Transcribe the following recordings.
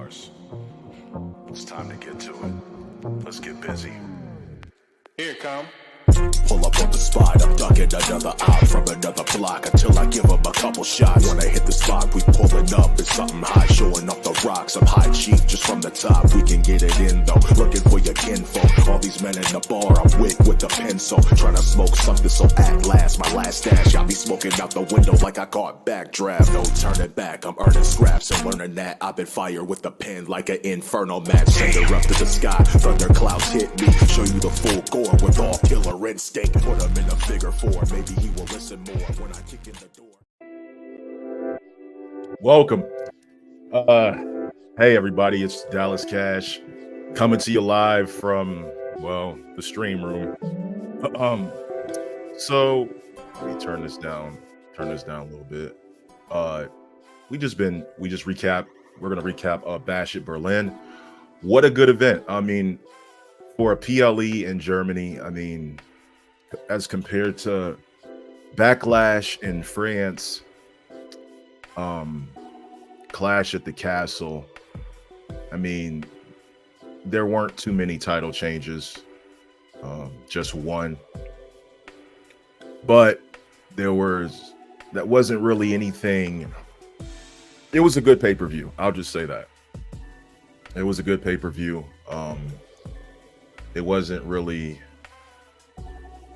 ours. It's time to get to it. Let's get busy. Here it come. Pull up on the spot, I'm ducking another op from another block until I give him a couple shots. When I hit the spot, we pulling up, it's something high, showing off the rocks. I'm high chief just from the top, we can get it in though. Looking for your kinfolk, all these men in the bar, I'm with the pencil. Trying to smoke something, so at last, my last stash. Got me smoking out the window like I caught backdraft. No turning back, I'm earning scraps and learning that I've been fired with the pen like an inferno match. Send her up to the sky, thunderclouds hit me. Show you the full gore with all killer instinct. Put him in a figure four, maybe he will listen more when I kick in the door. Welcome. Hey everybody, it's Dallas Cash coming to you live from, well, the stream room. So let me turn this down a little bit. We're gonna recap Bash at Berlin. What a good event. I mean, for a PLE in Germany, I mean, as compared to Backlash in France, Clash at the Castle, I mean, there weren't too many title changes, just one. But that wasn't really anything. It was a good pay-per-view. I'll just say that. It was a good pay-per-view. It wasn't really.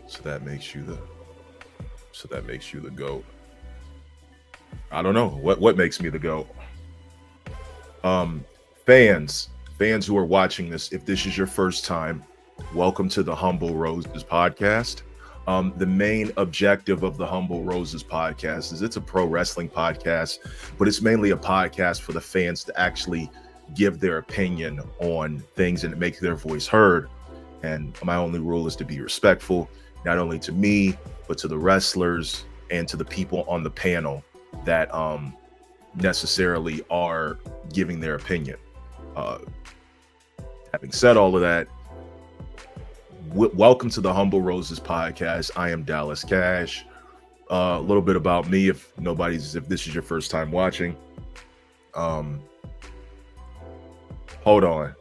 So that makes you the GOAT. I don't know what makes me the GOAT. Fans who are watching this, if this is your first time, welcome to the Humble Roses podcast. The main objective of the Humble Roses podcast is it's a pro wrestling podcast, but it's mainly a podcast for the fans to actually give their opinion on things and make their voice heard. And my only rule is to be respectful, not only to me, but to the wrestlers and to the people on the panel that necessarily are giving their opinion. Having said all of that, welcome to the Humble Roses podcast. I am Dallas Cash. A little bit about me, if this is your first time watching. Hold on.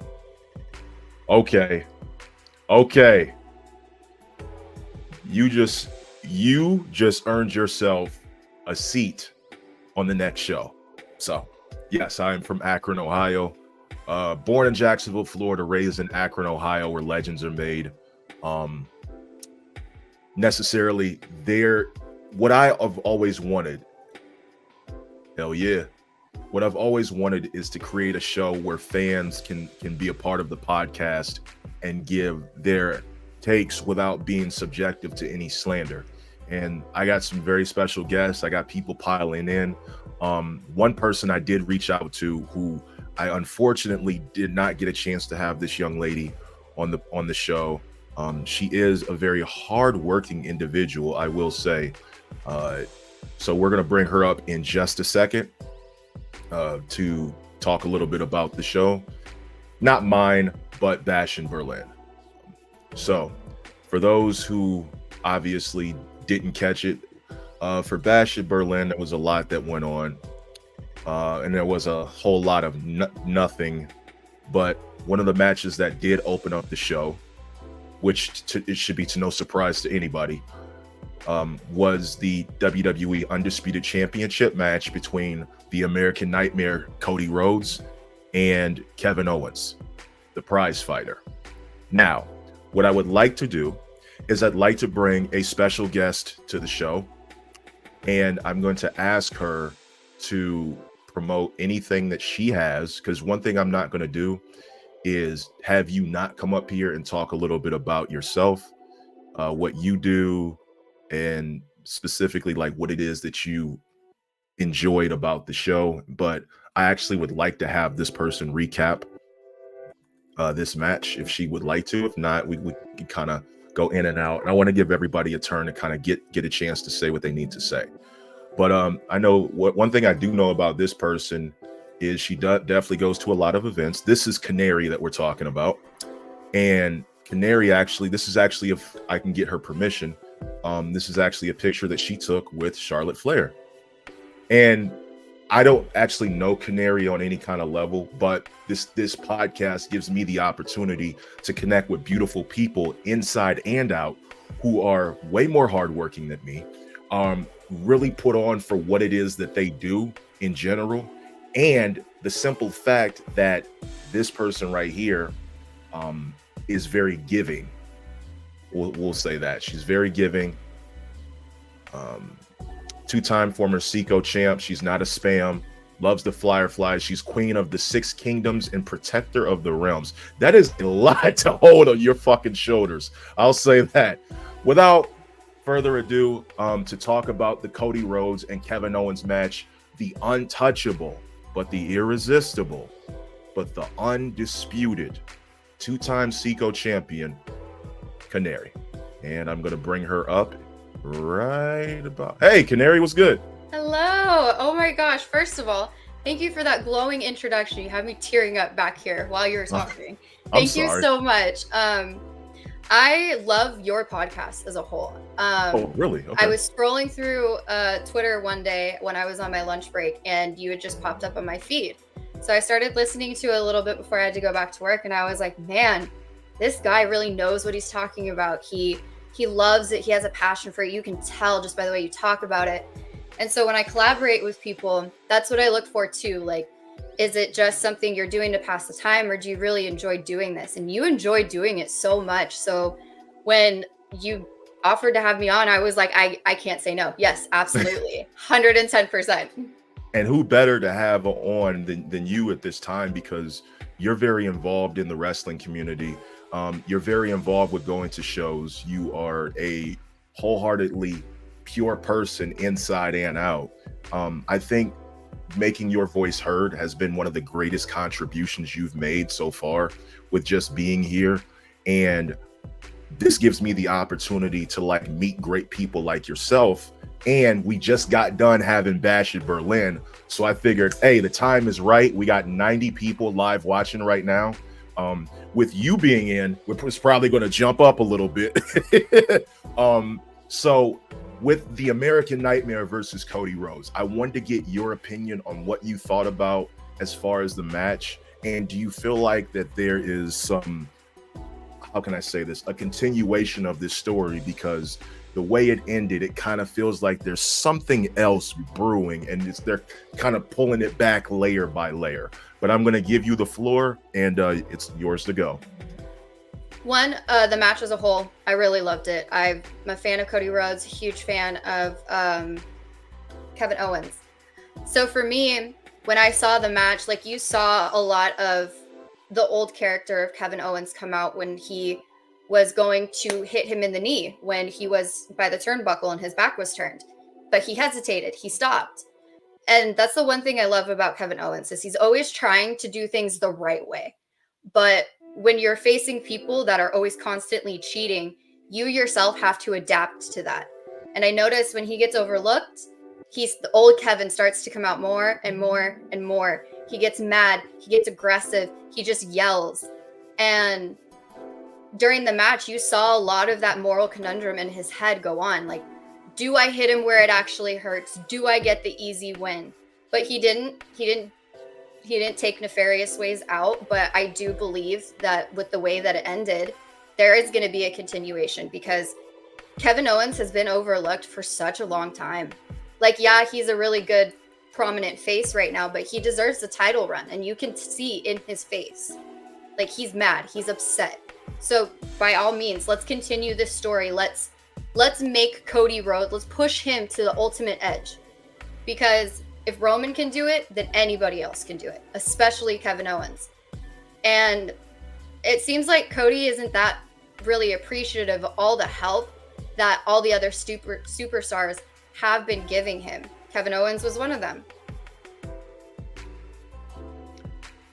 Okay. You just earned yourself a seat on the next show. So, yes, I am from Akron, Ohio. Born in Jacksonville, Florida, raised in Akron, Ohio, where legends are made. Necessarily there, what I have always wanted, what I've always wanted is to create a show where fans can be a part of the podcast and give their takes without being subjective to any slander. And I got some very special guests. I got people piling in. One person I did reach out to, who I unfortunately did not get a chance to have this young lady on the show. She is a very hardworking individual, I will say. So we're gonna bring her up in just a second to talk a little bit about the show. Not mine, but Bash in Berlin. So for those who obviously didn't catch it, for Bash at Berlin, there was a lot that went on, and there was a whole lot of nothing. But one of the matches that did open up the show, which it should be to no surprise to anybody, was the WWE Undisputed Championship match between the American Nightmare Cody Rhodes and Kevin Owens, the prize fighter. Now, what I would like to do is I'd like to bring a special guest to the show, and I'm going to ask her to promote anything that she has, because one thing I'm not going to do is have you not come up here and talk a little bit about yourself, what you do, and specifically like what it is that you enjoyed about the show. But I actually would like to have this person recap this match if she would like to. If not, we can kind of go in and out. And I want to give everybody a turn to kind of get a chance to say what they need to say. But I know one thing I do know about this person is she definitely goes to a lot of events. This is Canary that we're talking about. And Canary, this is actually, if I can get her permission, this is actually a picture that she took with Charlotte Flair. And I don't actually know Canary on any kind of level, but this podcast gives me the opportunity to connect with beautiful people inside and out who are way more hardworking than me, really put on for what it is that they do in general, and the simple fact that this person right here is very giving. We'll say that she's very giving. Two-time former Seiko champ. She's not a spam. Loves the Fireflies. She's queen of the 6 kingdoms and protector of the realms. That is a lot to hold on your fucking shoulders. I'll say that. Without further ado, to talk about the Cody Rhodes and Kevin Owens match, the untouchable, but the irresistible, but the undisputed two-time Seiko champion, Canary. And I'm going to bring her up right about. Hey, Canary, what's good? Hello. Oh my gosh. First of all, thank you for that glowing introduction. You had me tearing up back here while you were talking. Thank you so much. I love your podcast as a whole. Oh, really? Okay. I was scrolling through Twitter one day when I was on my lunch break, and you had just popped up on my feed. So I started listening to it a little bit before I had to go back to work, and I was like, man, this guy really knows what he's talking about. He loves it. He has a passion for it. You can tell just by the way you talk about it. And so when I collaborate with people, that's what I look for too. Like, is it just something you're doing to pass the time, or do you really enjoy doing this? And you enjoy doing it so much. So when you offered to have me on, I was like, I can't say no. Yes, absolutely. 110%. And who better to have on than you at this time, because you're very involved in the wrestling community. You're very involved with going to shows. You are a wholeheartedly pure person inside and out. I think making your voice heard has been one of the greatest contributions you've made so far with just being here. And this gives me the opportunity to like meet great people like yourself. And we just got done having Bash at Berlin. So I figured, hey, the time is right. We got 90 people live watching right now. With you being in, it's probably going to jump up a little bit. So with the American Nightmare versus Cody Rhodes, I wanted to get your opinion on what you thought about as far as the match. And do you feel like that there is some, how can I say this, a continuation of this story? Because the way it ended, it kind of feels like there's something else brewing, and they're kind of pulling it back layer by layer. But I'm going to give you the floor, and it's yours to go. One, the match as a whole, I really loved it. I'm a fan of Cody Rhodes, a huge fan of Kevin Owens. So for me, when I saw the match, like you saw a lot of the old character of Kevin Owens come out when he was going to hit him in the knee when he was by the turnbuckle and his back was turned. But he hesitated. He stopped. And that's the one thing I love about Kevin Owens is he's always trying to do things the right way. But when you're facing people that are always constantly cheating, you yourself have to adapt to that. And I notice when he gets overlooked, the old Kevin starts to come out more and more and more. He gets mad. He gets aggressive. He just yells. And during the match, you saw a lot of that moral conundrum in his head go on. Like, do I hit him where it actually hurts? Do I get the easy win? But he didn't take nefarious ways out. But I do believe that with the way that it ended, there is going to be a continuation because Kevin Owens has been overlooked for such a long time. Like, yeah, he's a really good prominent face right now, but he deserves the title run. And you can see in his face, like, he's mad, he's upset. So by all means, let's continue this story. Let's make Cody Rhodes, let's push him to the ultimate edge. Because if Roman can do it, then anybody else can do it, especially Kevin Owens. And it seems like Cody isn't that really appreciative of all the help that all the other superstars have been giving him. Kevin Owens was one of them.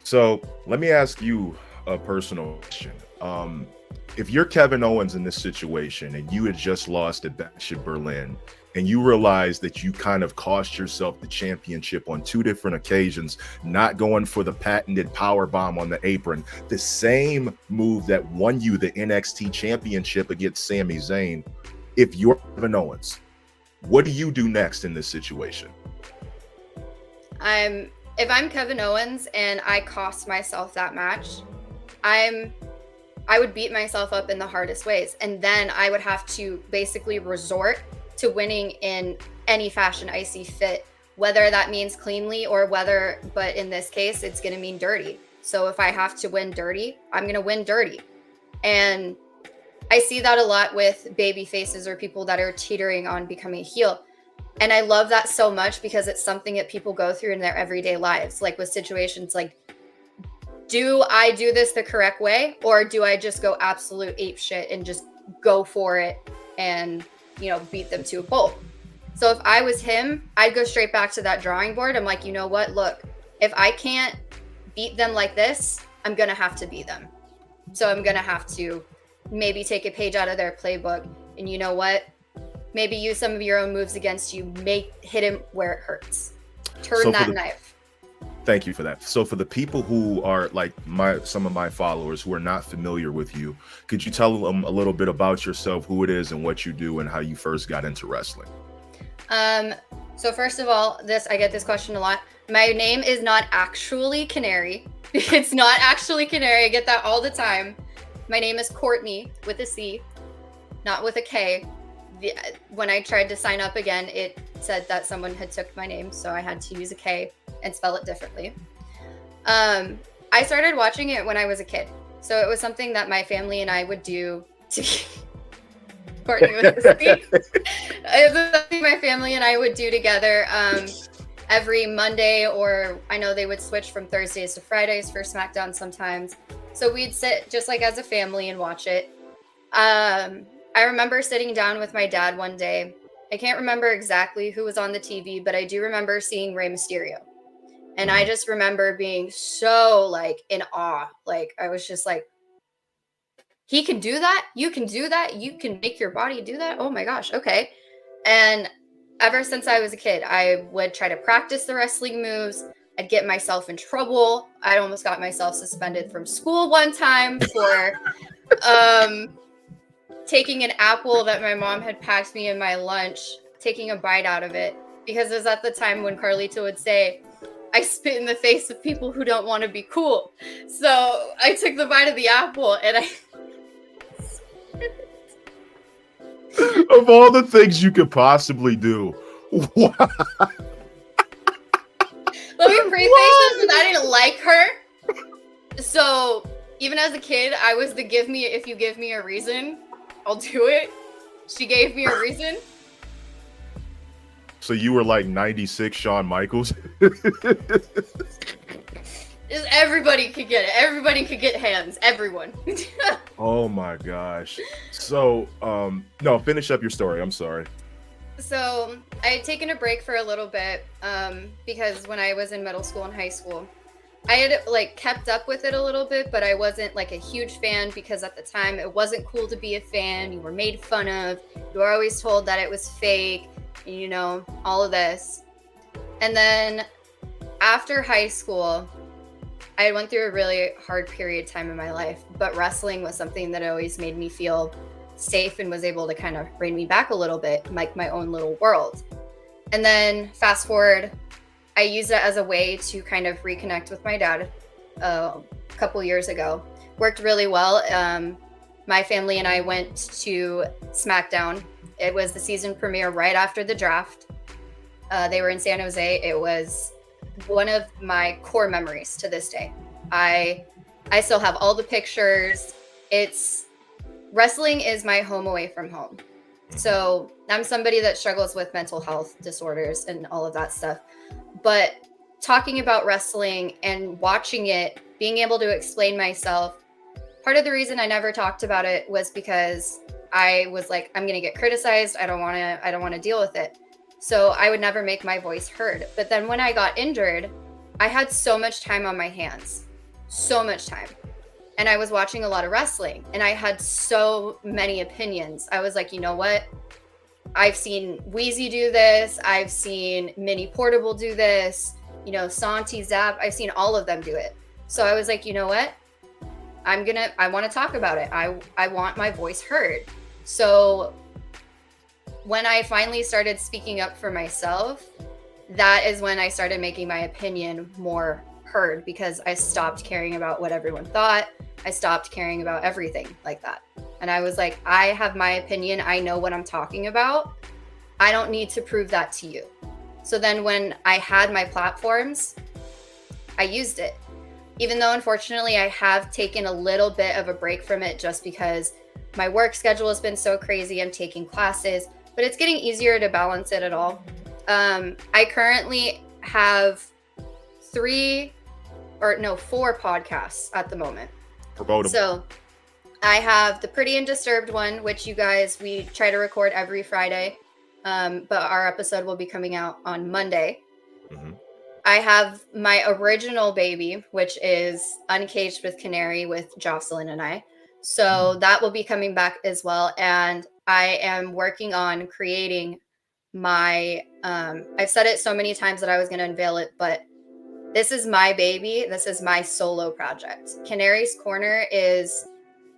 So let me ask you a personal question. If you're Kevin Owens in this situation and you had just lost at Bash at Berlin and you realize that you kind of cost yourself the championship on 2 different occasions, not going for the patented power bomb on the apron, the same move that won you the NXT championship against Sami Zayn, if you're Kevin Owens, what do you do next in this situation? If I'm Kevin Owens and I cost myself that match, I would beat myself up in the hardest ways. And then I would have to basically resort to winning in any fashion I see fit, whether that means cleanly or but in this case, it's going to mean dirty. So if I have to win dirty, I'm going to win dirty. And I see that a lot with baby faces or people that are teetering on becoming a heel. And I love that so much because it's something that people go through in their everyday lives, like with situations like, do I do this the correct way, or do I just go absolute ape shit and just go for it and, beat them to a pulp? So if I was him, I'd go straight back to that drawing board. I'm like, you know what? Look, if I can't beat them like this, I'm going to have to beat them. So I'm going to have to maybe take a page out of their playbook. And you know what? Maybe use some of your own moves against you. Hit him where it hurts. Turn that knife. Thank you for that. So for the people who are like some of my followers who are not familiar with you, could you tell them a little bit about yourself, who it is and what you do and how you first got into wrestling? So first of all, I get this question a lot. My name is not actually Canary. It's not actually Canary. I get that all the time. My name is Courtney with a C, not with a K. When I tried to sign up again, it said that someone had took my name, so I had to use a K and spell it differently. I started watching it when I was a kid, so it was something that my family and I would do to Courtney with a C. It was something my family and I would do together every Monday, or I know they would switch from Thursdays to Fridays for SmackDown sometimes. So we'd sit just like as a family and watch it. I remember sitting down with my dad one day. I can't remember exactly who was on the TV, but I do remember seeing Rey Mysterio. And I just remember being so like in awe. Like I was just like, he can do that? You can do that? You can make your body do that? Oh my gosh, okay. And ever since I was a kid, I would try to practice the wrestling moves. I'd get myself in trouble. I almost got myself suspended from school one time for taking an apple that my mom had packed me in my lunch, taking a bite out of it, because it was at the time when Carlito would say, I spit in the face of people who don't want to be cool. So I took the bite of the apple and I... Of all the things you could possibly do, Let me preface this with I didn't like her. So even as a kid, I was the if you give me a reason, I'll do it. She gave me a reason. So you were like 96 Shawn Michaels? Just everybody could get it. Everybody could get hands. Everyone. Oh my gosh. So, no, finish up your story. I'm sorry. So I had taken a break for a little bit because when I was in middle school and high school, I had like kept up with it a little bit, but I wasn't like a huge fan because at the time it wasn't cool to be a fan. You were made fun of. You were always told that it was fake, you know, all of this. And then after high school, I went through a really hard period time in my life, but wrestling was something that always made me feel safe and was able to kind of rein me back a little bit, like my own little world. And then fast forward, I used it as a way to kind of reconnect with my dad a couple years ago. Worked really well. My family and I went to SmackDown. It was the season premiere right after the draft. They were in San Jose. It was one of my core memories to this day. I still have all the pictures. Wrestling is my home away from home. So I'm somebody that struggles with mental health disorders and all of that stuff. But talking about wrestling and watching it, being able to explain myself, part of the reason I never talked about it was because I was like, I'm going to get criticized. I don't want to deal with it. So I would never make my voice heard. But then when I got injured, I had so much time on my hands, so much time. And I was watching a lot of wrestling and I had so many opinions. I was like, you know what? I've seen Wheezy do this. I've seen Mini Portable do this, you know, Santi, Zap. I've seen all of them do it. So I was like, you know what? I want to talk about it. I want my voice heard. So when I finally started speaking up for myself, that is when I started making my opinion more heard, because I stopped caring about what everyone thought. I stopped caring about everything like that. And I was like, I have my opinion. I know what I'm talking about. I don't need to prove that to you. So then when I had my platforms, I used it. Even though, unfortunately, I have taken a little bit of a break from it just because my work schedule has been so crazy. I'm taking classes, but it's getting easier to balance it at all. I currently have 4 podcasts at the moment. Promote 'em. So I have the Pretty and Disturbed one, which you guys, we try to record every Friday, but our episode will be coming out on Monday. Mhm. I have my original baby, which is Uncaged with Canary with Jocelyn and I. So that will be coming back as well. And I am working on creating my, I've said it so many times that I was going to unveil it, but this is my baby. This is my solo project. Canary's Corner is,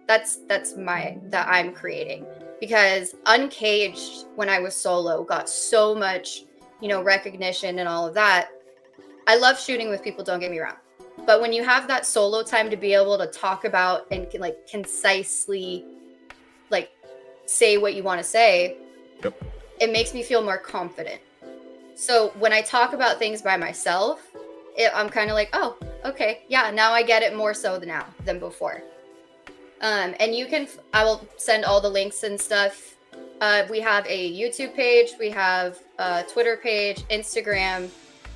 that I'm creating, because Uncaged, when I was solo, got so much, recognition and all of that. I love shooting with people, don't get me wrong. But when you have that solo time to be able to talk about and concisely say what you want to say, Yep. It makes me feel more confident. So when I talk about things by myself, I'm kind of like, oh, okay, yeah, now I get it more so than before. And I will send all the links and stuff. We have a YouTube page, we have a Twitter page, Instagram,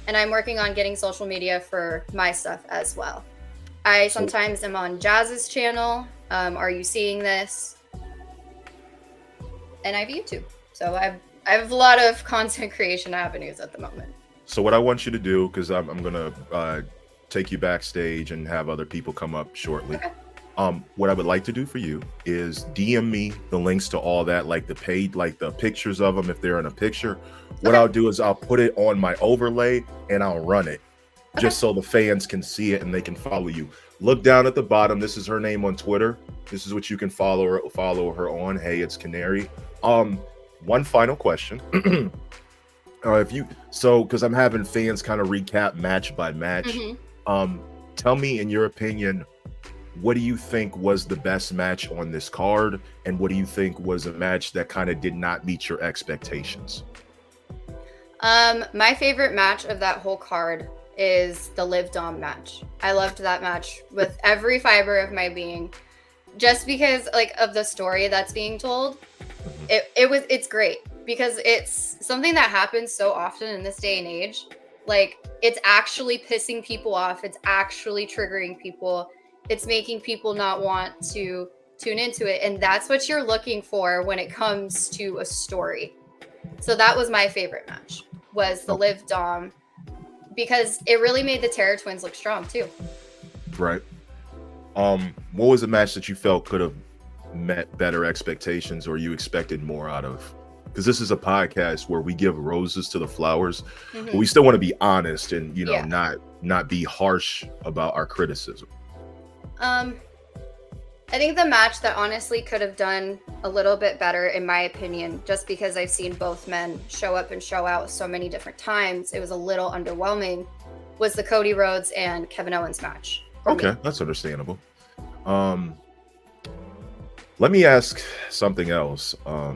and I'm working on getting social media for my stuff as well. I sometimes am on Jazz's channel. Are You Seeing This? And I have YouTube. So I have a lot of content creation avenues at the moment. So what I want you to do, because I'm gonna take you backstage and have other people come up shortly. Okay. What I would like to do for you is DM me the links to all that, like the pictures of them if they're in a picture. What Okay. I'll do is I'll put it on my overlay and I'll run it just so the fans can see it and they can follow you. Look down at the bottom. This is her name on Twitter. This is what you can follow her on. Hey, it's Canary. One final question. Because I'm having fans kind of recap match by match. Mhm. Tell me, in your opinion, what do you think was the best match on this card, and what do you think was a match that kind of did not meet your expectations? My favorite match of that whole card is the Liv Dom match. I loved that match with every fiber of my being, just because of the story that's being told. It's great because it's something that happens so often in this day and age. It's actually pissing people off. It's actually triggering people. It's making people not want to tune into it. And that's what you're looking for when it comes to a story. So that was my favorite match, was the Liv Dom, because it really made the Terror Twins look strong too. Right. What was a match that you felt could have met better expectations, or you expected more out of? Because this is a podcast where we give roses to the flowers, but we still want to be honest and not be harsh about our criticism. I think the match that honestly could have done a little bit better, in my opinion, just because I've seen both men show up and show out so many different times, it was a little underwhelming, was the Cody Rhodes and Kevin Owens match. Okay, that's understandable. Let me ask something else. I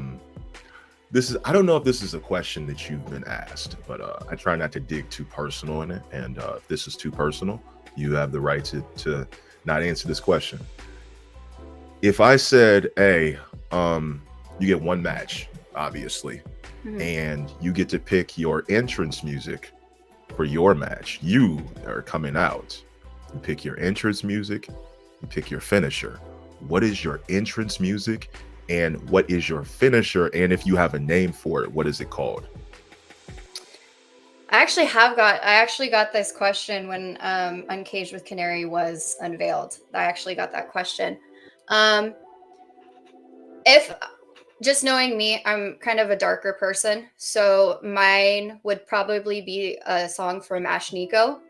don't know if this is a question that you've been asked, but I try not to dig too personal in it. And if this is too personal, you have the right to not answer this question. If I said, hey, you get one match, obviously, and you get to pick your entrance music for your match, you are coming out. You pick your entrance music, you pick your finisher. What is your entrance music and what is your finisher? And if you have a name for it, what is it called? I actually got this question when Uncaged with Canary was unveiled. I actually got that question. If just knowing me, I'm kind of a darker person, so mine would probably be a song from Ashnikko.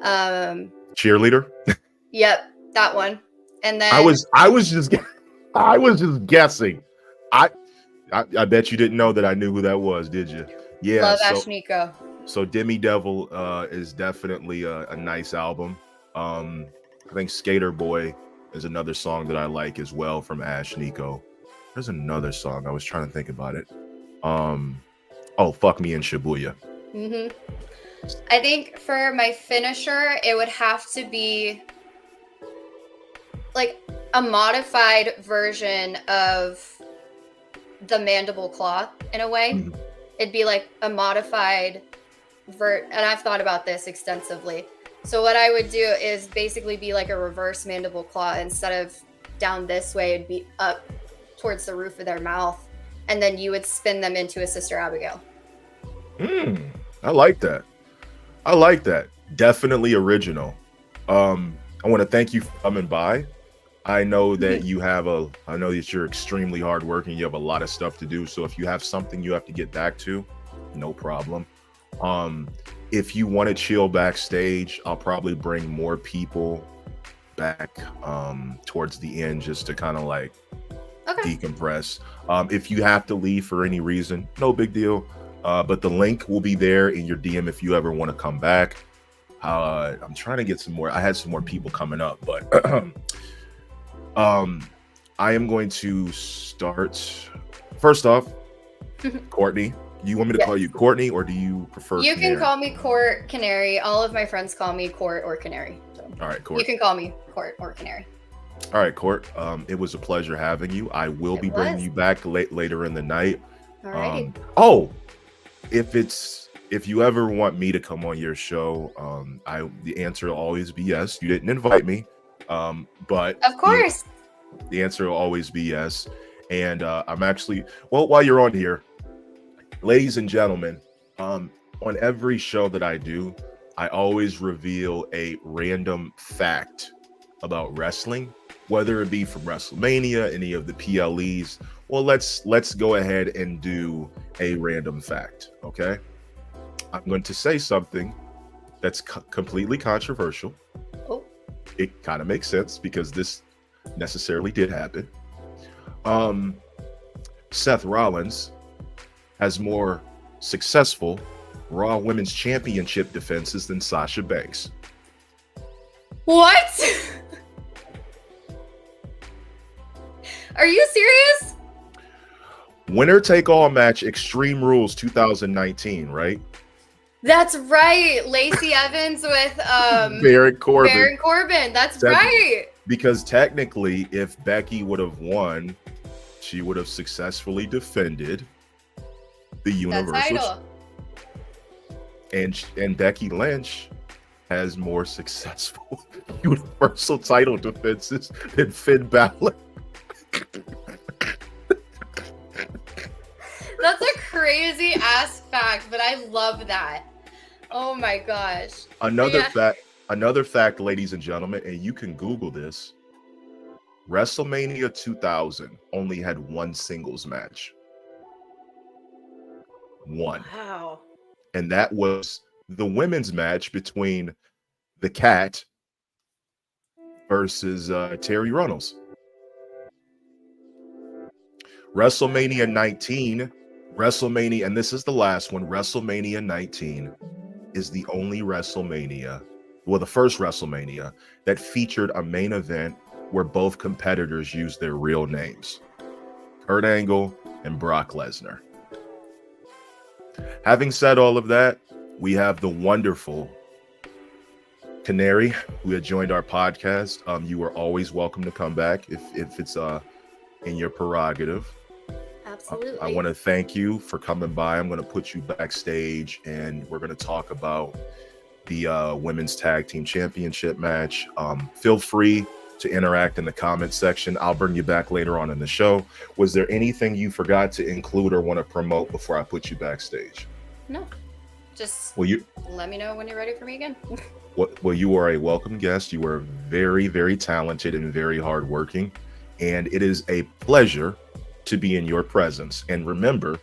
Cheerleader? Yep, that one. And then I was just guessing. I bet you didn't know that I knew who that was, did you? Yeah. love So Ashnikko. So Demi Devil is definitely a nice album. I think Skater Boy is another song that I like as well from Ash Nico. There's another song I was trying to think about it. Oh, Fuck Me in Shibuya. I think for my finisher, it would have to be like a modified version of the Mandible Claw in a way. It'd be like a modified and I've thought about this extensively. So what I would do is basically be like a reverse Mandible Claw. Instead of down this way, it'd be up towards the roof of their mouth, and then you would spin them into a Sister Abigail. I like that. I like that. Definitely original. I want to thank you for coming by. I know that I know that you're extremely hardworking. You have a lot of stuff to do. So if you have something you have to get back to, no problem. If you want to chill backstage, I'll probably bring more people back towards the end just to kind of like decompress. If you have to leave for any reason, no big deal. But the link will be there in your DM if you ever want to come back. I'm trying to get some more. I had some more people coming up, but I am going to start. First off, Courtney. You want me to call you Courtney, or do you prefer? You Canary? can call me Court, Canary. All of my friends call me Court or Canary. So all right, Court. You can call me Court or Canary. All right, Court. It was a pleasure having you. I will be bringing you back later in the night. Alrighty. If you ever want me to come on your show, the answer will always be yes. You didn't invite me, but of course, the answer will always be yes. And I'm actually, while you're on here, ladies and gentlemen, on every show that I do, I always reveal a random fact about wrestling, whether it be from WrestleMania, any of the PLEs. Well, let's go ahead and do a random fact, okay? I'm going to say something that's completely controversial. Oh. It kind of makes sense because this necessarily did happen. Seth Rollins has more successful Raw Women's Championship defenses than Sasha Banks. What? Are you serious? Winner take all match, Extreme Rules 2019, right? That's right. Lacey Evans with Baron Corbin. Baron Corbin. That's right. Because technically, if Becky would have won, she would have successfully defended the Universal. And Becky Lynch has more successful Universal title defenses than Finn Balor. That's a crazy ass fact, but I love that. Oh my gosh. Another fact, ladies and gentlemen, and you can Google this. WrestleMania 2000 only had one singles match. One. Wow. And that was the women's match between the Cat versus Terry Runnels. WrestleMania 19, and this is the last one, WrestleMania 19 is the only WrestleMania, well, the first WrestleMania that featured a main event where both competitors used their real names, Kurt Angle and Brock Lesnar. Having said all of that, we have the wonderful Canary who had joined our podcast. You are always welcome to come back if it's in your prerogative. Absolutely. I want to thank you for coming by. I'm going to put you backstage and we're going to talk about the Women's Tag Team Championship match. Feel free to interact in the comments section. I'll bring you back later on in the show. Was there anything you forgot to include or want to promote before I put you backstage? No, just let me know when you're ready for me again. Well, you are a welcome guest. You are very, very talented and very hardworking, and it is a pleasure to be in your presence. And remember,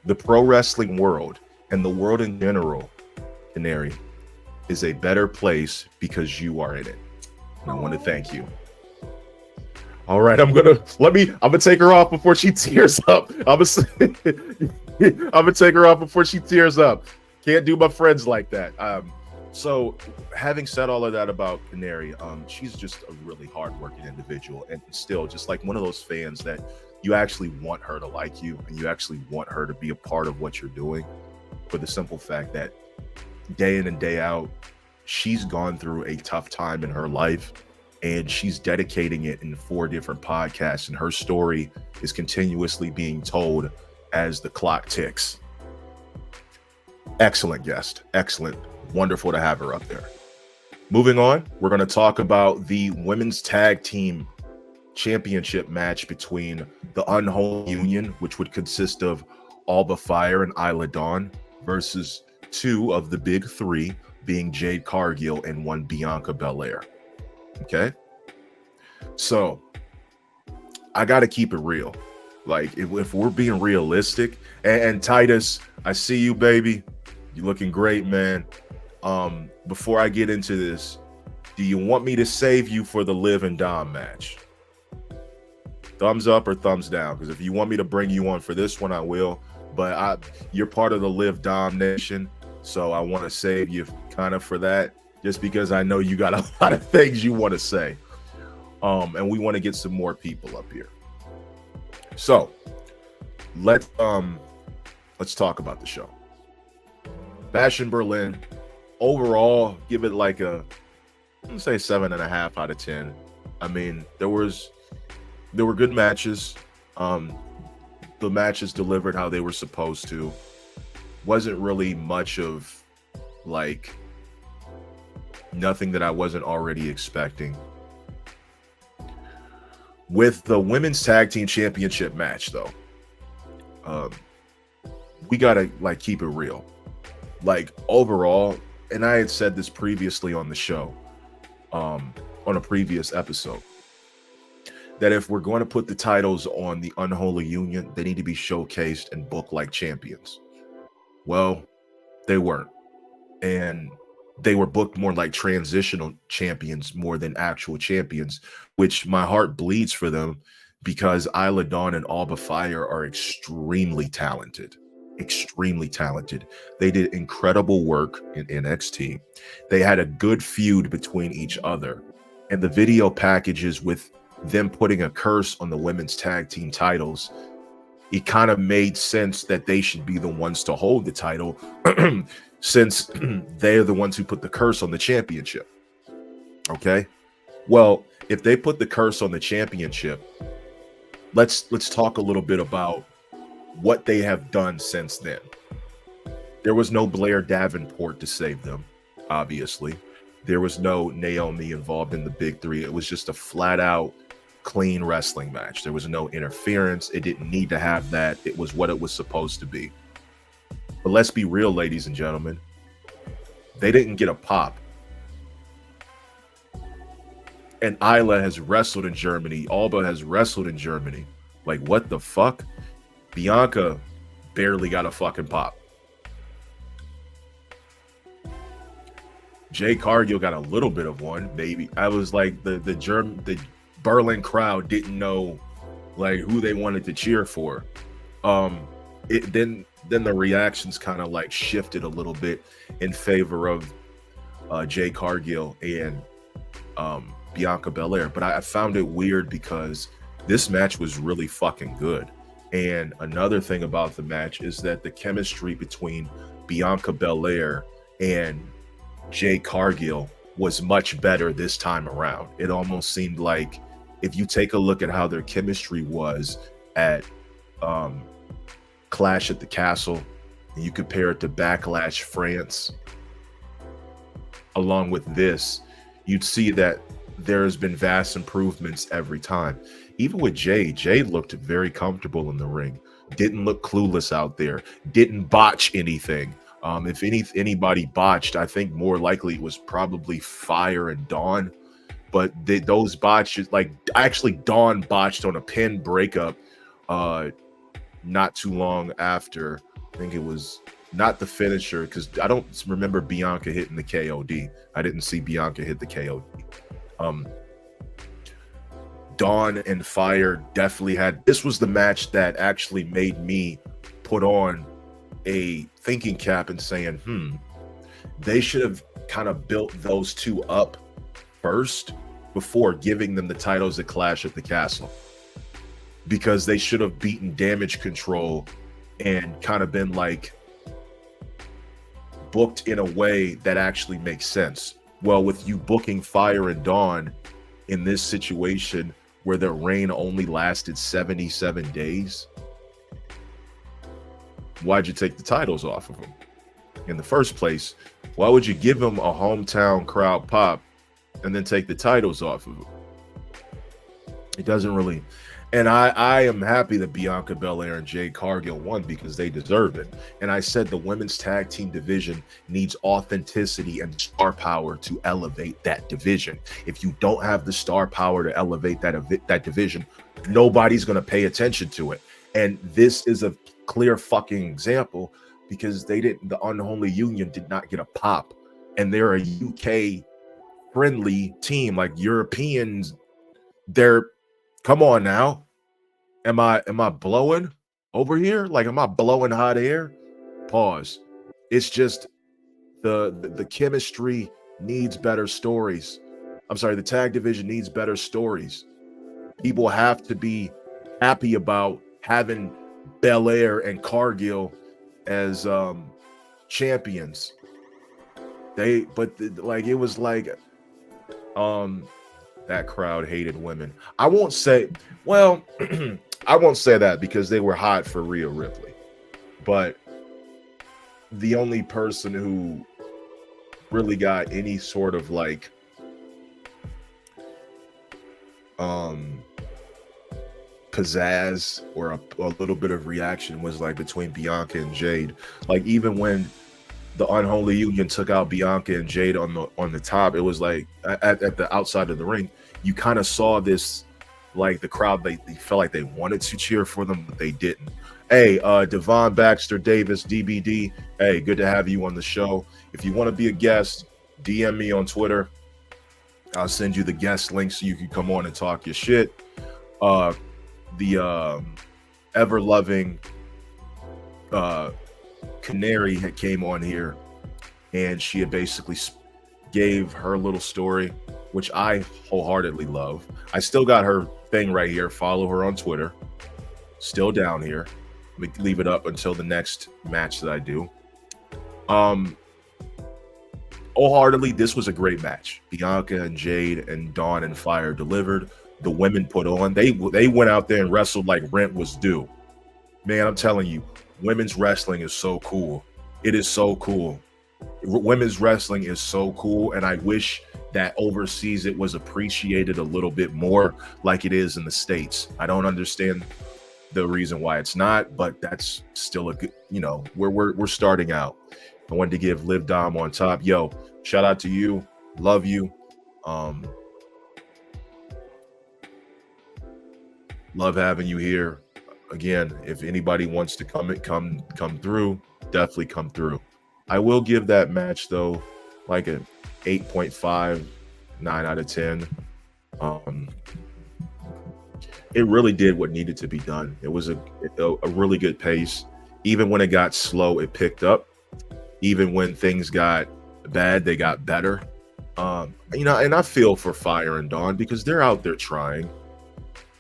the pro wrestling world and the world in general, Canary, is a better place because you are in it. And I want to thank you. All right, I'm gonna take her off before she tears up. I'm gonna take her off before she tears up. Can't do my friends like that. So having said all of that about Canary, she's just a really hardworking individual, and still just like one of those fans that you actually want her to like you, and you actually want her to be a part of what you're doing, for the simple fact that day in and day out, she's gone through a tough time in her life, and she's dedicating it in 4 different podcasts, and her story is continuously being told as the clock ticks. Excellent guest. Excellent. Wonderful to have her up there. Moving on, we're going to talk about the women's tag team championship match between the Unholy Union, which would consist of Alba Fire and Isla Dawn, versus 2 of the big 3, being Jade Cargill and 1 Bianca Belair. Okay? So, I got to keep it real. Like, if we're being realistic, and Titus, I see you, baby. You're looking great, man. Before I get into this, do you want me to save you for the Liv and Dom match? Thumbs up or thumbs down? Because if you want me to bring you on for this one, I will. But you're part of the Liv Dom Nation, so I want to save you kind of for that, just because I know you got a lot of things you want to say. And we want to get some more people up here. So let's talk about the show. Bash in Berlin, overall, give it like I'm gonna say 7.5 out of 10. I mean, there were good matches. The matches delivered how they were supposed to. Wasn't really much of like nothing that I wasn't already expecting. With the women's tag team championship match, though, we gotta like keep it real. Like overall, and I had said this previously on the show, on a previous episode, that if we're going to put the titles on the Unholy Union, they need to be showcased and booked like champions. Well, they weren't. And they were booked more like transitional champions more than actual champions, which my heart bleeds for them, because Isla Dawn and Alba Fire are extremely talented. Extremely talented. They did incredible work in NXT. They had a good feud between each other. And the video packages with them putting a curse on the women's tag team titles, it kind of made sense that they should be the ones to hold the title since they're the ones who put the curse on the championship. Okay? Well, if they put the curse on the championship, let's talk a little bit about what they have done since then. There was no Blair Davenport to save them, obviously. There was no Naomi involved in the big 3. It was just a flat out clean wrestling match. There was no interference. It didn't need to have that. It was what it was supposed to be. But let's be real, ladies and gentlemen. They didn't get a pop. And Isla has wrestled in Germany. Alba has wrestled in Germany. Like, what the fuck? Bianca barely got a fucking pop. Jade Cargill got a little bit of one, maybe. I was like, the Berlin crowd didn't know like who they wanted to cheer for. Then the reactions kind of like shifted a little bit in favor of Jade Cargill and Bianca Belair. But I found it weird because this match was really fucking good. And another thing about the match is that the chemistry between Bianca Belair and Jade Cargill was much better this time around. It almost seemed like, if you take a look at how their chemistry was at Clash at the Castle, and you compare it to Backlash France, along with this, you'd see that there's been vast improvements every time. Even with Jade looked very comfortable in the ring. Didn't look clueless out there. Didn't botch anything. If anybody botched, I think more likely it was probably Fire and Dawn. But those botches, like actually Dawn botched on a pin breakup not too long after. I think it was not the finisher, because I don't remember Bianca hitting the KOD. I didn't see Bianca hit the KOD. Dawn and Fire definitely had, this was the match that actually made me put on a thinking cap and saying, they should have kind of built those two up first before giving them the titles at Clash at the Castle, because they should have beaten Damage Control and kind of been like booked in a way that actually makes sense. Well, with you booking Fire and Dawn in this situation where their reign only lasted 77 days, why'd you take the titles off of them in the first place? Why would you give them a hometown crowd pop and then take the titles off of them? It doesn't really. And I am happy that Bianca Belair and Jade Cargill won because they deserve it. And I said the women's tag team division needs authenticity and star power to elevate that division. If you don't have the star power to elevate that division, nobody's going to pay attention to it. And this is a clear fucking example, because the Unholy Union did not get a pop, and they're a UK friendly team. Like, Europeans, come on now. Am I blowing over here? Like, am I blowing hot air? Pause. It's just the chemistry needs better stories. I'm sorry, the tag division needs better stories. People have to be happy about having Belair and Cargill as champions. It was like that crowd hated women. I won't say that because they were hot for Rhea Ripley, but the only person who really got any sort of like pizzazz or a little bit of reaction was like between Bianca and Jade. Like, even when the Unholy Union took out Bianca and Jade on the top, it was like at the outside of the ring, you kind of saw this, like, the crowd, they felt like they wanted to cheer for them, but they didn't. Hey, Devon Baxter Davis, DBD, hey, good to have you on the show. If you want to be a guest, DM me on Twitter. I'll send you the guest link so you can come on and talk your shit. The ever-loving Canary had came on here, and she had basically gave her little story, which I wholeheartedly love. I still got her thing right here. Follow her on Twitter. Still down here. Let me leave it up until the next match that I do. Wholeheartedly, this was a great match. Bianca and Jade and Dawn and Fire delivered. The women put on. They went out there and wrestled like rent was due. Man, I'm telling you, women's wrestling is so cool. It is so cool. Women's wrestling is so cool, and I wish that overseas it was appreciated a little bit more like it is in the States. I don't understand the reason why it's not, but that's still a good, we're starting out. I wanted to give Liv Dom on top. Yo, shout out to you. Love you. Love having you here. Again, if anybody wants to come through, definitely come through. I will give that match though like a 8.5, 9 out of 10. It really did what needed to be done. It was a really good pace. Even when it got slow, it picked up. Even when things got bad, they got better. And I feel for Fire and Dawn because they're out there trying.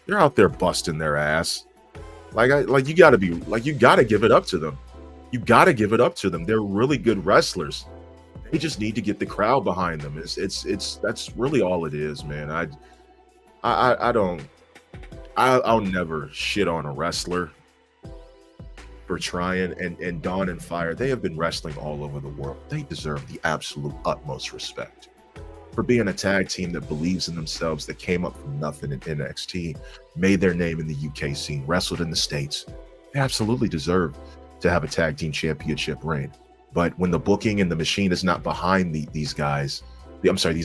They're out there busting their ass. You gotta give it up to them. You gotta give it up to them. They're really good wrestlers. They just need to get the crowd behind them. That's really all it is, man. I'll never shit on a wrestler for trying. And Dawn and Fire, they have been wrestling all over the world. They deserve the absolute utmost respect for being a tag team that believes in themselves, that came up from nothing in NXT, made their name in the UK scene, wrestled in the States. They absolutely deserve to have a tag team championship reign. But when the booking and the machine is not behind these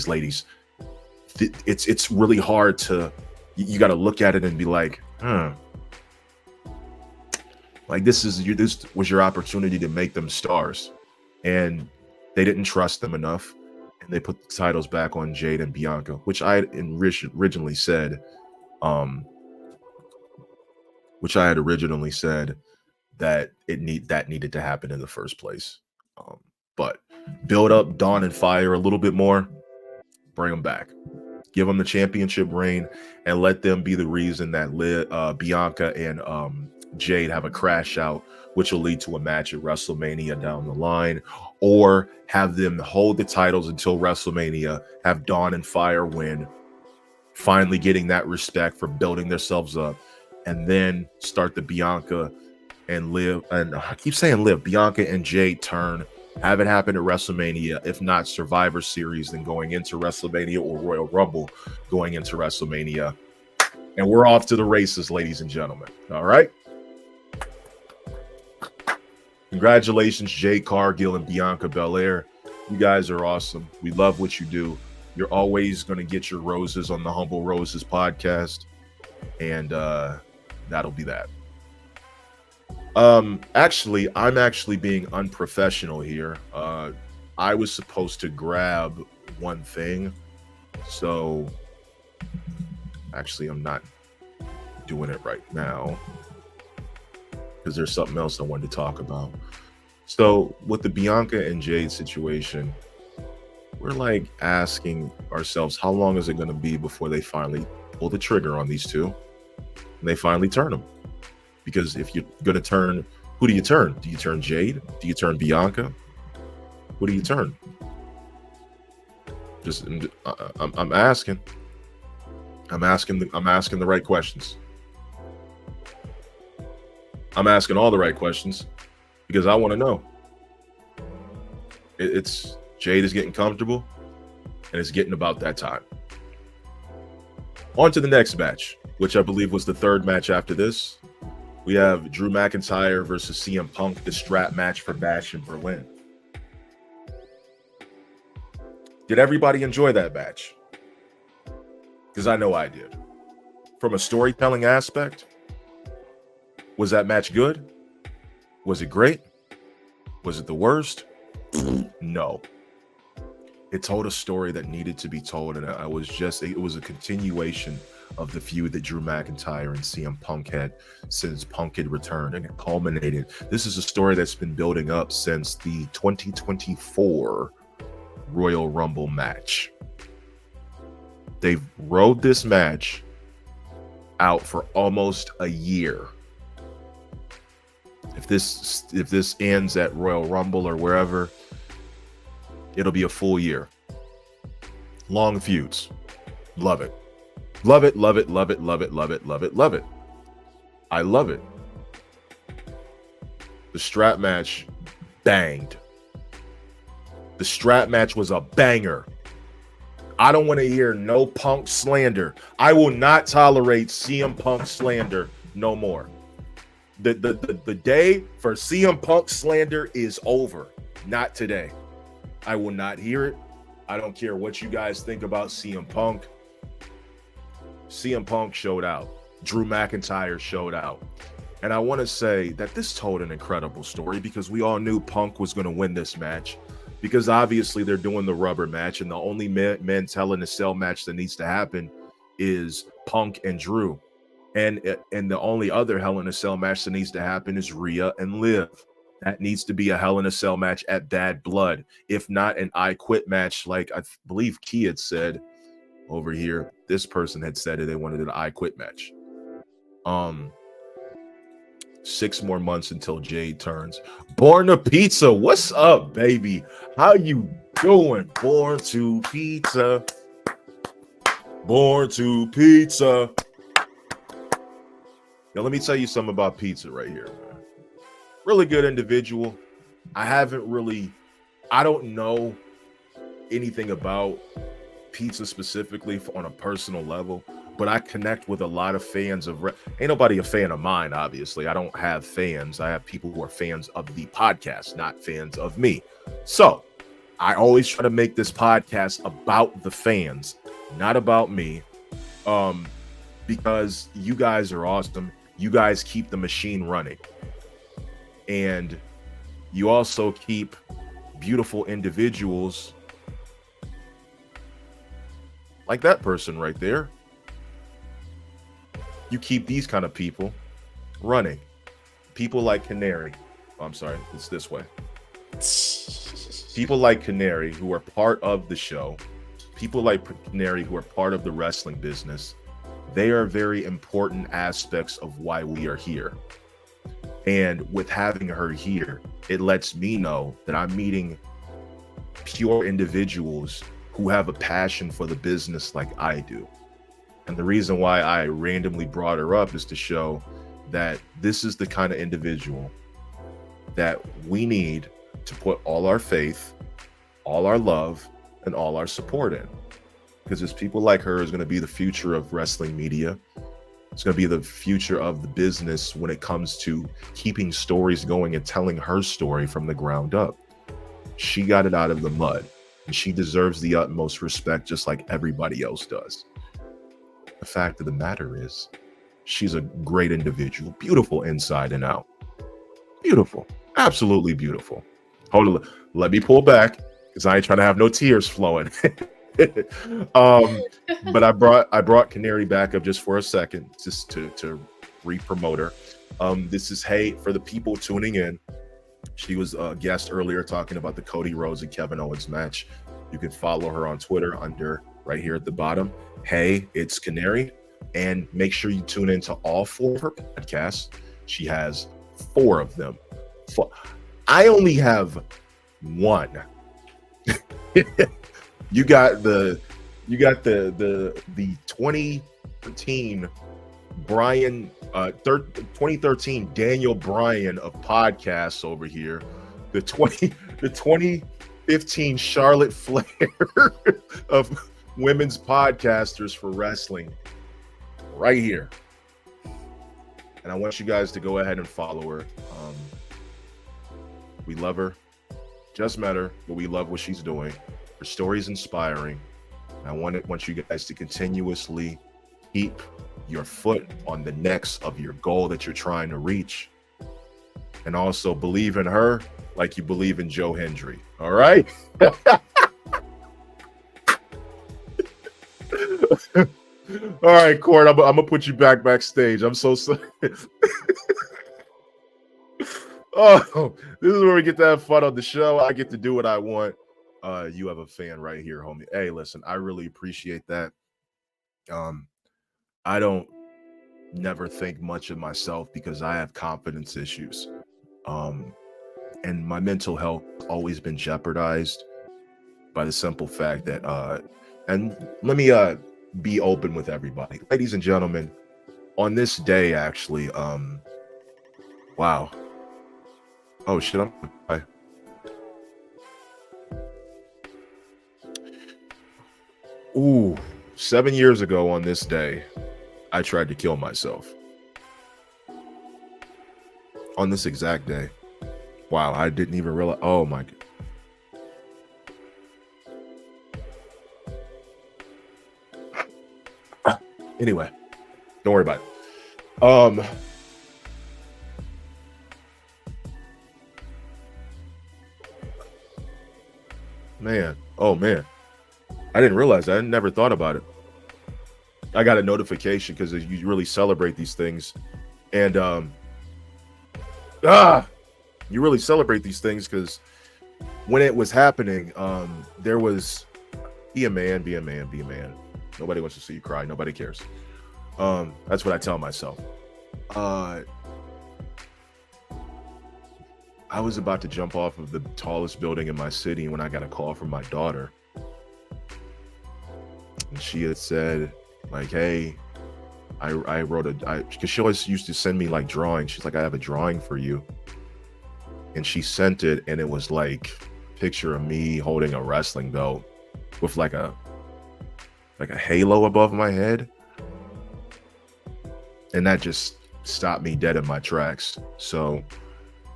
ladies, it's really hard to, you got to look at it and be like, like this was your opportunity to make them stars, and they didn't trust them enough, and they put the titles back on Jade and Bianca, which I had originally said that that needed to happen in the first place. But build up Dawn and Fire a little bit more, bring them back, give them the championship reign, and let them be the reason that Bianca and Jade have a crash out, which will lead to a match at WrestleMania down the line, or have them hold the titles until WrestleMania, have Dawn and Fire win, finally getting that respect for building themselves up, and then start the Bianca and Liv, and I keep saying Liv, Bianca and Jade turn, have it happen at WrestleMania, if not Survivor Series, then going into WrestleMania, or Royal Rumble going into WrestleMania. And we're off to the races, ladies and gentlemen. All right. Congratulations, Jade Cargill and Bianca Belair. You guys are awesome. We love what you do. You're always going to get your roses on the Humble Roses podcast. And that'll be that. Actually, I'm actually being unprofessional here. I was supposed to grab one thing. So actually, I'm not doing it right now, because there's something else I wanted to talk about. So with the Bianca and Jade situation, we're like asking ourselves, how long is it going to be before they finally pull the trigger on these two and they finally turn them? Because if you're going to turn, who do you turn? Do you turn Jade? Do you turn Bianca? Who do you turn? I'm asking. I'm asking the right questions. I'm asking all the right questions because I want to know. It's Jade is getting comfortable, and it's getting about that time. On to the next match, which I believe was the third match after this. We have Drew McIntyre versus CM Punk, the strap match for Bash in Berlin. Did everybody enjoy that match? Because I know I did. From a storytelling aspect, was that match good? Was it great? Was it the worst? No. It told a story that needed to be told, and it was a continuation of the feud that Drew McIntyre and CM Punk had since Punk had returned, and it culminated. This is a story that's been building up since the 2024 Royal Rumble match. They've rode this match out for almost a year. If this ends at Royal Rumble or wherever, it'll be a full year. Long feuds. Love it. Love it, love it, love it, love it, love it, love it, love it. I love it. The strap match banged. The strap match was a banger. I don't want to hear no Punk slander. I will not tolerate CM Punk slander no more. The day for CM Punk slander is over. Not today. I will not hear it. I don't care what you guys think about CM Punk. CM Punk showed out. Drew McIntyre showed out. And I want to say that this told an incredible story, because we all knew Punk was going to win this match, because obviously they're doing the rubber match, and the only men's Hell in a Cell match that needs to happen is Punk and Drew. And the only other Hell in a Cell match that needs to happen is Rhea and Liv. That needs to be a Hell in a Cell match at Bad Blood, if not an I Quit match, like I believe Key had said over here. This person had said they wanted an I Quit match. 6 more months until Jade turns. Born to Pizza, what's up, baby? How you doing? Born to Pizza. Born to Pizza. Now, let me tell you something about Pizza right here, man. Really good individual. I don't know anything about Pizza specifically on a personal level, but I connect with a lot of fans of ain't nobody a fan of mine, obviously. I don't have fans. I have people who are fans of the podcast, not fans of me. So I always try to make this podcast about the fans, not about me, because you guys are awesome. You guys keep the machine running, and you also keep beautiful individuals like that person right there. You keep these kind of people running. people like Canary. Oh, I'm sorry, it's this way. People like Canary who are part of the show, people like Canary who are part of the wrestling business, they are very important aspects of why we are here. And with having her here, it lets me know that I'm meeting pure individuals who have a passion for the business like I do. And the reason why I randomly brought her up is to show that this is the kind of individual that we need to put all our faith, all our love, and all our support in. Because it's people like her is going to be the future of wrestling media. It's going to be the future of the business when it comes to keeping stories going and telling her story from the ground up. She got it out of the mud, and she deserves the utmost respect just like everybody else does. The fact of the matter is, she's a great individual, beautiful inside and out. Beautiful, absolutely beautiful. Hold on, let me pull back because I ain't trying to have no tears flowing. But I brought Canary back up just for a second, just to re-promote her. This is Hey for the people tuning in. She was a guest earlier talking about the Cody Rhodes and Kevin Owens match. You can follow her on Twitter under right here at the bottom. Hey, it's Canary. And make sure you tune into all 4 of her podcasts. She has 4 of them. I only have 1. You got the 2013 Brian 2013 Daniel Bryan of podcasts over here. The 2015 Charlotte Flair of women's podcasters for wrestling right here. And I want you guys to go ahead and follow her. We love her. Just met her, but we love what she's doing. Her story is inspiring. And I want you guys to continuously keep your foot on the necks of your goal that you're trying to reach. And also believe in her like you believe in Joe Hendry. All right? All right, Court, I'm gonna put you backstage. I'm so sorry. Oh, this is where we get to have fun on the show. I get to do what I want. You have a fan right here, homie. Hey, listen, I really appreciate that. I don't never think much of myself because I have confidence issues. And my mental health has always been jeopardized by the simple fact that and let me be open with everybody. Ladies and gentlemen, on this day actually, wow. Oh shit, I'm 7 years ago on this day, I tried to kill myself. On this exact day. Wow, I didn't even realize. Oh my God. Anyway, don't worry about it. Man, oh man. I didn't realize that. I never thought about it. I got a notification because you really celebrate these things. And you really celebrate these things because when it was happening, there was be a man. Nobody wants to see you cry. Nobody cares. That's what I tell myself. I was about to jump off of the tallest building in my city when I got a call from my daughter. And she had said, like, hey, I wrote because she always used to send me like drawings. She's like, I have a drawing for you. And she sent it, and it was like a picture of me holding a wrestling belt with like a halo above my head. And that just stopped me dead in my tracks. So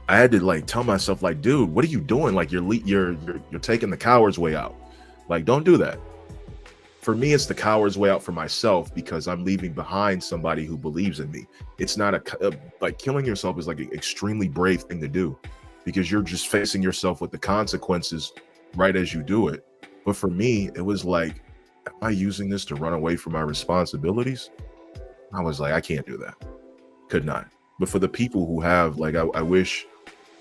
I had to like tell myself, like, dude, what are you doing? Like you're taking the coward's way out. Like, don't do that. For me, it's the coward's way out for myself because I'm leaving behind somebody who believes in me. It's not like killing yourself is like an extremely brave thing to do because you're just facing yourself with the consequences right as you do it. But for me, it was like, am I using this to run away from my responsibilities? I was like, I can't do that. Could not. But for the people who have, like, I wish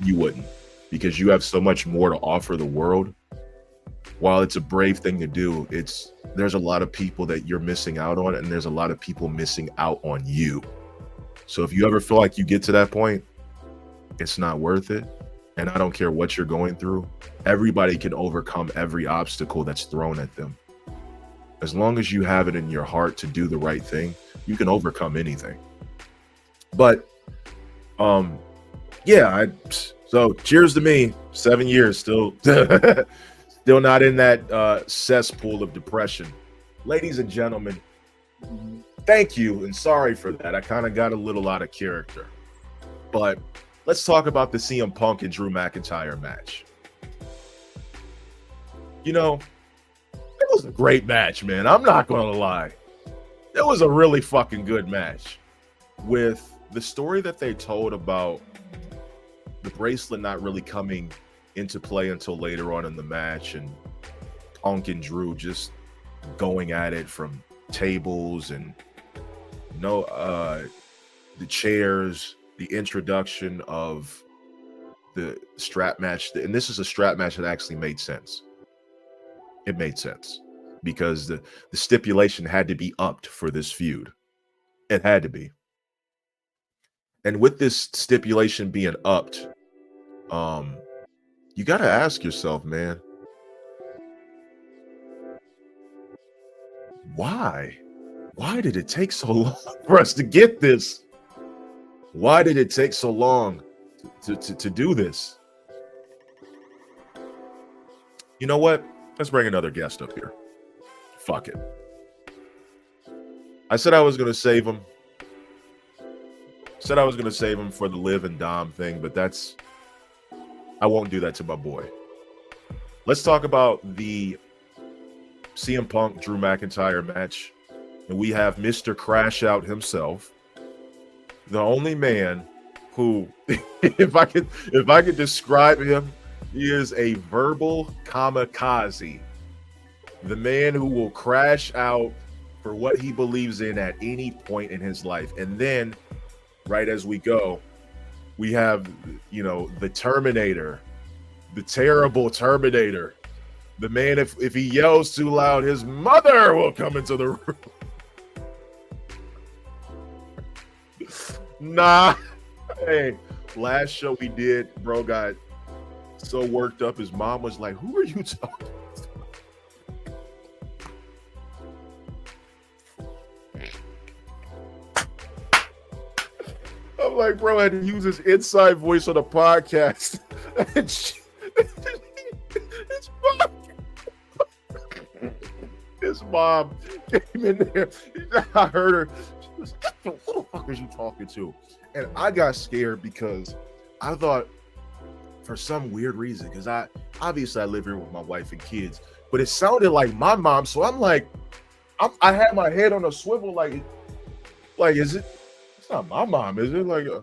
you wouldn't, because you have so much more to offer the world. While it's a brave thing to do, there's a lot of people that you're missing out on, and there's a lot of people missing out on you. So if you ever feel like you get to that point, it's not worth it. And I don't care what you're going through. Everybody can overcome every obstacle that's thrown at them. As long as you have it in your heart to do the right thing, you can overcome anything. But so cheers to me. 7 years still still not in that cesspool of depression. Ladies and gentlemen, thank you and sorry for that. I kind of got a little out of character. But let's talk about the CM Punk and Drew McIntyre match. You know, it was a great match, man. I'm not going to lie. It was a really fucking good match. With the story that they told about the bracelet not really coming into play until later on in the match, and Punk and Drew just going at it from tables and the chairs, the introduction of the strap match. And this is a strap match that actually made sense. It made sense because the stipulation had to be upped for this feud. It had to be. And with this stipulation being upped, you got to ask yourself, man, why? Why did it take so long for us to get this? Why did it take so long to do this? You know what? Let's bring another guest up here. Fuck it. I said I was going to save him. Said I was going to save him for the Liv and Dom thing, but I won't do that to my boy. Let's talk about the CM Punk Drew McIntyre match. And we have Mr. Crash Out himself, the only man who, if I could describe him, he is a verbal kamikaze. The man who will crash out for what he believes in at any point in his life. And then, right as we go, we have, the Terminator, the terrible Terminator. The man, if he yells too loud, his mother will come into the room. Nah. Hey, last show we did, bro got so worked up. His mom was like, "Who are you talking to?" I'm like, bro, I had to use his inside voice on a podcast. His mom came in there. I heard her. She was like, "Who the fuck are you talking to?" And I got scared because I thought, for some weird reason, because I live here with my wife and kids, but it sounded like my mom. So I'm like, I had my head on a swivel, like is it? It's not my mom, is it? Like, I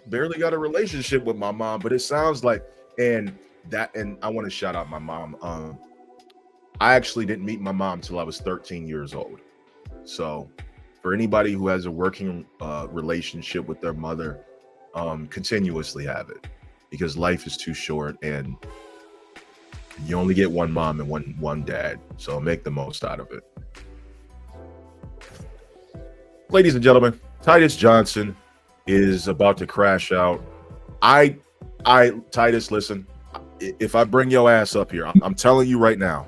barely got a relationship with my mom, but it sounds like, and I want to shout out my mom. I actually didn't meet my mom till I was 13 years old. So for anybody who has a working relationship with their mother, continuously have it, because life is too short and you only get one mom and one dad. So make the most out of it. Ladies and gentlemen, Titus Johnson is about to crash out. Titus, listen, if I bring your ass up here, I'm telling you right now,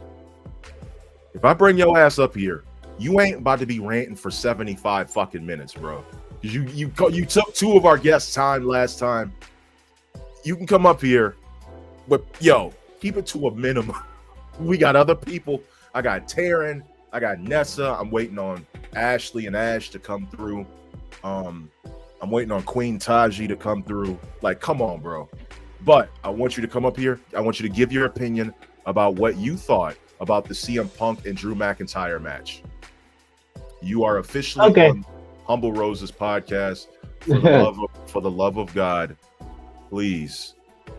if I bring your ass up here, you ain't about to be ranting for 75 fucking minutes, bro. You took two of our guests' time last time. You can come up here, but keep it to a minimum. We got other people. I got Taryn. I got Nessa. I'm waiting on Ashley and Ash to come through. I'm waiting on Queen Taji to come through. Like, come on, bro. But I want you to come up here. I want you to give your opinion about what you thought about the CM Punk and Drew McIntyre match. You are officially on Humble Roses podcast. For the love of God, please.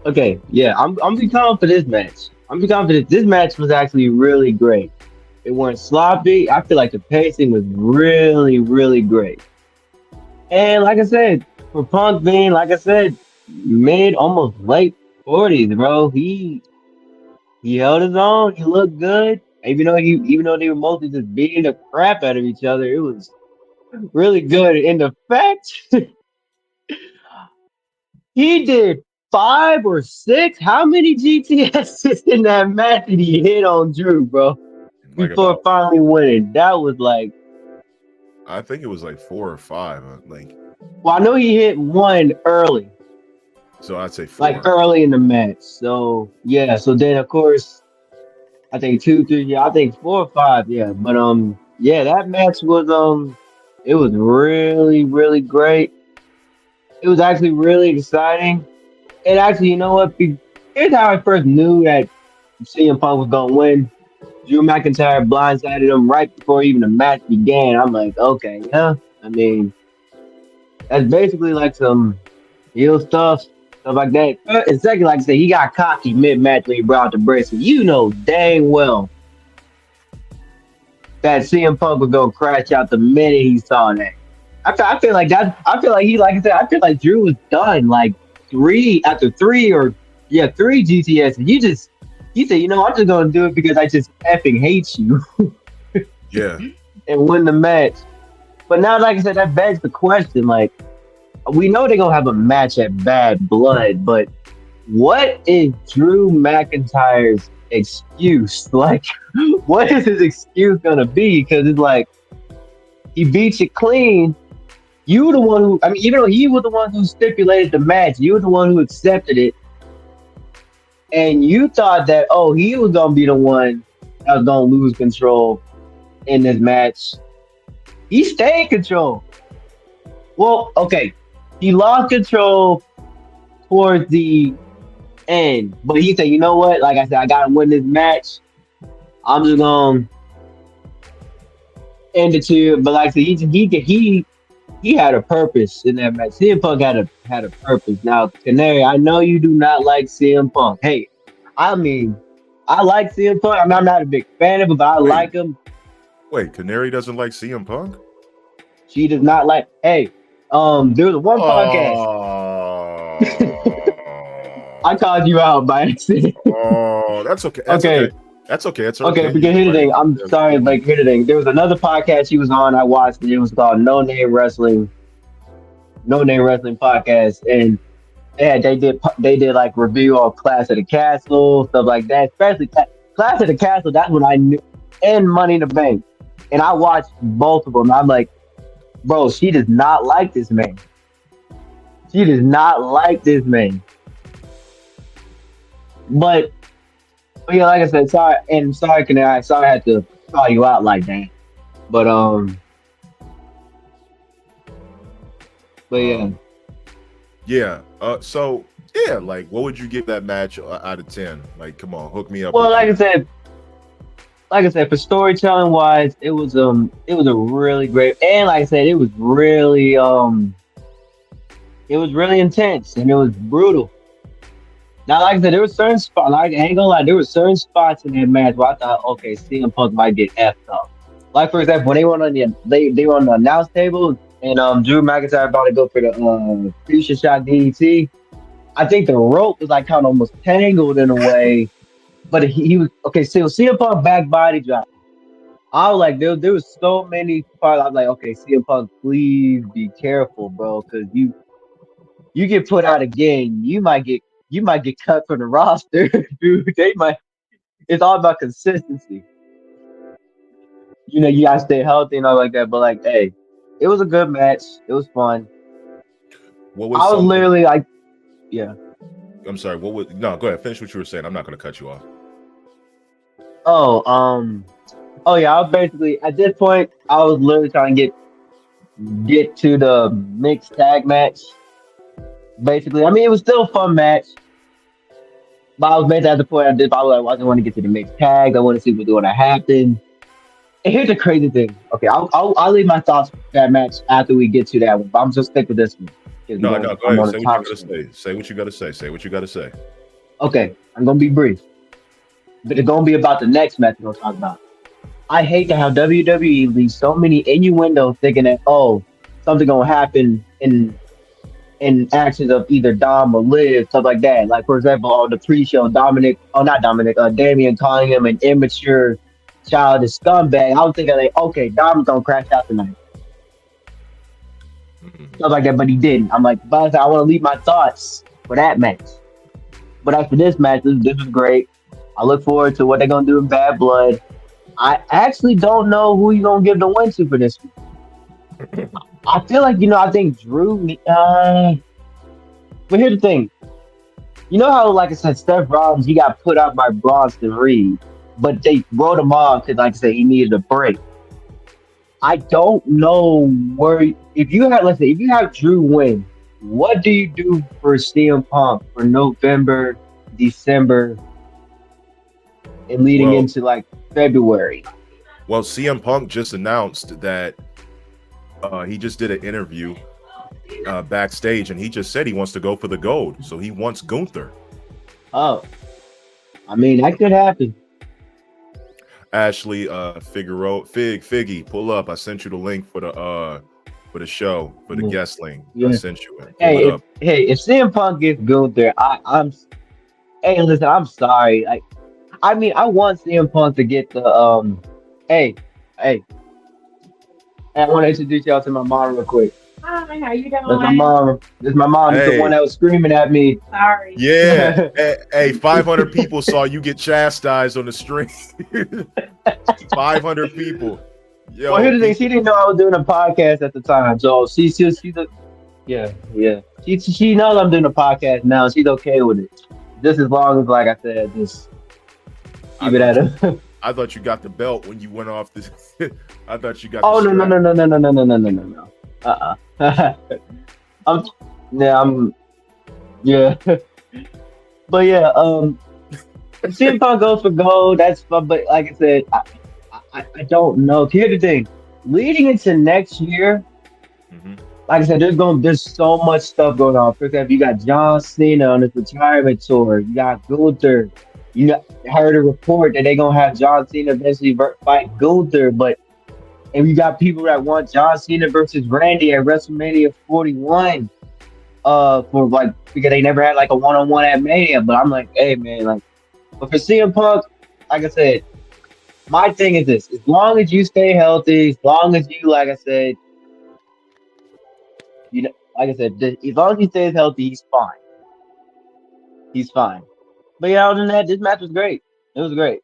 Okay, yeah, I'm be calm for this match. I'm be confident this match was actually really great. It wasn't sloppy. I feel like the pacing was really, really great. And like I said, for Punk being, like I said, mid, almost late 40s, bro. He held his own. He looked good. Even though they were mostly just beating the crap out of each other, it was really good. And the fact he did 5 or 6, how many GTSs in that match did he hit on Drew, bro? Like Before finally winning. That was like, I think it was like 4 or 5. Like, well, I know he hit one early, so I'd say 4. like early in the match. So yeah, so then of course I think 2, 3, yeah, I think 4 or 5, yeah. But yeah, that match was it was really, really great. It was actually really exciting. And actually, you know what? Here's how I first knew that CM Punk was gonna win. Drew McIntyre blindsided him right before even the match began. I'm like, okay, yeah. I mean, that's basically like some heel stuff like that. And second, like I said, he got cocky mid-match when he brought out the bracelet. You know dang well that CM Punk was gonna crash out the minute he saw that. I feel like that. I feel like he, like I said, I feel like Drew was done. Like 3 GTS. And you said, you know, I'm just gonna do it because I just effing hate you Yeah. and win the match. But now, like I said, that begs the question. Like, we know they're gonna have a match at Bad Blood, but what is Drew McIntyre's excuse? Like, what is his excuse gonna be? Because it's like he beats you clean. You the one who, I mean, even though he was the one who stipulated the match, you were the one who accepted it, and you thought that, oh, he was gonna be the one that was gonna lose control in this match. He stayed in control. Well, okay, he lost control towards the end, but he said, you know what? Like I said, I gotta win this match. I'm just gonna end it to. But like I said, he had a purpose in that match. CM Punk had a purpose. Now, Canary, I know you do not like CM Punk. Hey, I mean, I like CM Punk. I'm not a big fan of him, but I like him. Wait, Canary doesn't like CM Punk? She does not like. Hey, there was one podcast. I called you out by accident. Oh, that's okay. That's okay. That's okay. It's okay. But here's the thing. I'm sorry. Like, here's the thing. There was another podcast she was on. I watched it. It was called No Name Wrestling podcast, and yeah, they did like review of Clash of the Castle, stuff like that. Especially Clash of the Castle. That's when I knew, and Money in the Bank, and I watched both of them. I'm like, bro, she does not like this man. She does not like this man. But yeah, like I said, sorry, Canary, I had to call you out like that. But yeah. Yeah. So yeah, like, what would you give that match out of 10? Like, come on, hook me up. Well, like I said, for storytelling wise, it was a really great, and like I said, it was really intense and it was brutal. Now, like I said, there were certain spots. Like, I ain't gonna lie, there were certain spots in that match where I thought, okay, CM Punk might get effed up. Like, for example, when they were on the announce table, and Drew McIntyre about to go for the future shot DDT. I think the rope was like kind of almost tangled in a way, but he was okay. So CM Punk back body drop. I was like, there was so many parts. I was like, okay, CM Punk, please be careful, bro, because you get put out again, you might get cut from the roster, dude. It's all about consistency. You know, you gotta stay healthy and all like that. But like, hey, it was a good match. It was fun. What was I was literally like, yeah. I'm sorry. No, go ahead. Finish what you were saying. I'm not gonna cut you off. Oh yeah. I was basically at this point. I was literally trying to get to the mixed tag match. Basically, I mean, it was still a fun match. But I was basically at the point I didn't want to get to the mixed tag. I want to see what's going to happen. And here's the crazy thing. Okay, I'll leave my thoughts on that match after we get to that one. But I'm just stick with this one. No, go ahead. Say what you gotta say. Say what you gotta say. Okay, I'm gonna be brief. But it's gonna be about the next match we're gonna talk about. I hate to have WWE leave so many innuendos thinking that, oh, something gonna happen in in actions of either Dom or Liv, stuff like that. Like for example, on the pre-show, Damian calling him an immature, childish scumbag. I was thinking like, okay, Dom's gonna crash out tonight, stuff like that, but he didn't. I'm like, but I want to leave my thoughts for that match. But after this match, this was great. I look forward to what they're gonna do in Bad Blood. I actually don't know who you're gonna give the win to for this one. I feel like I think Drew. But here's the thing. You know how, like I said, Seth Rollins, he got put out by Bronson Reed, but they wrote him off because, like I said, he needed a break. I don't know if you have Drew win, what do you do for CM Punk for November, December, and leading into like February? Well, CM Punk just announced that he just did an interview backstage, and he just said he wants to go for the gold. So he wants Gunther. Oh, I mean, that could happen. Ashley Figgy, pull up. I sent you the link for the show, for the guest link. I sent you it. If CM Punk gets Gunther, I'm listen, I'm sorry. I mean, I want CM Punk to get the hey. I want to introduce y'all to my mom real quick. Hi, how you doing? This is my mom. Hey. The one that was screaming at me. Sorry. Yeah. Hey, 500 people saw you get chastised on the stream. 500 people. Yo, well, here's the thing. She didn't know I was doing a podcast at the time, so she's yeah. She knows I'm doing a podcast now. She's okay with it, just as long as, like I said, just keep it at her. I thought you got the belt when you went off this. I thought you got. Oh no. Yeah. But yeah, if CM Punk goes for gold, that's fun. But like I said, I don't know. Here's the thing: leading into next year, like I said, there's so much stuff going on. For example, you got John Cena on his retirement tour. You got Gunther. Heard a report that they're gonna have John Cena eventually fight Gunther, and you got people that want John Cena versus Randy at WrestleMania 41, because they never had like a one-on-one at Mania. But I'm like, hey man, but for CM Punk, like I said, my thing is this: as long as you stay healthy, as long as you, like I said, as long as he stays healthy, he's fine. He's fine. But yeah, other than that, this match was great. It was great.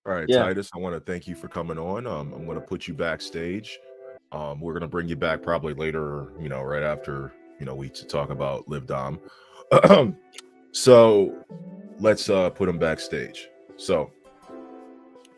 All right, yeah. Titus, I want to thank you for coming on. I'm going to put you backstage. We're going to bring you back probably later, right after, we to talk about Liv Dom. So let's put him backstage. So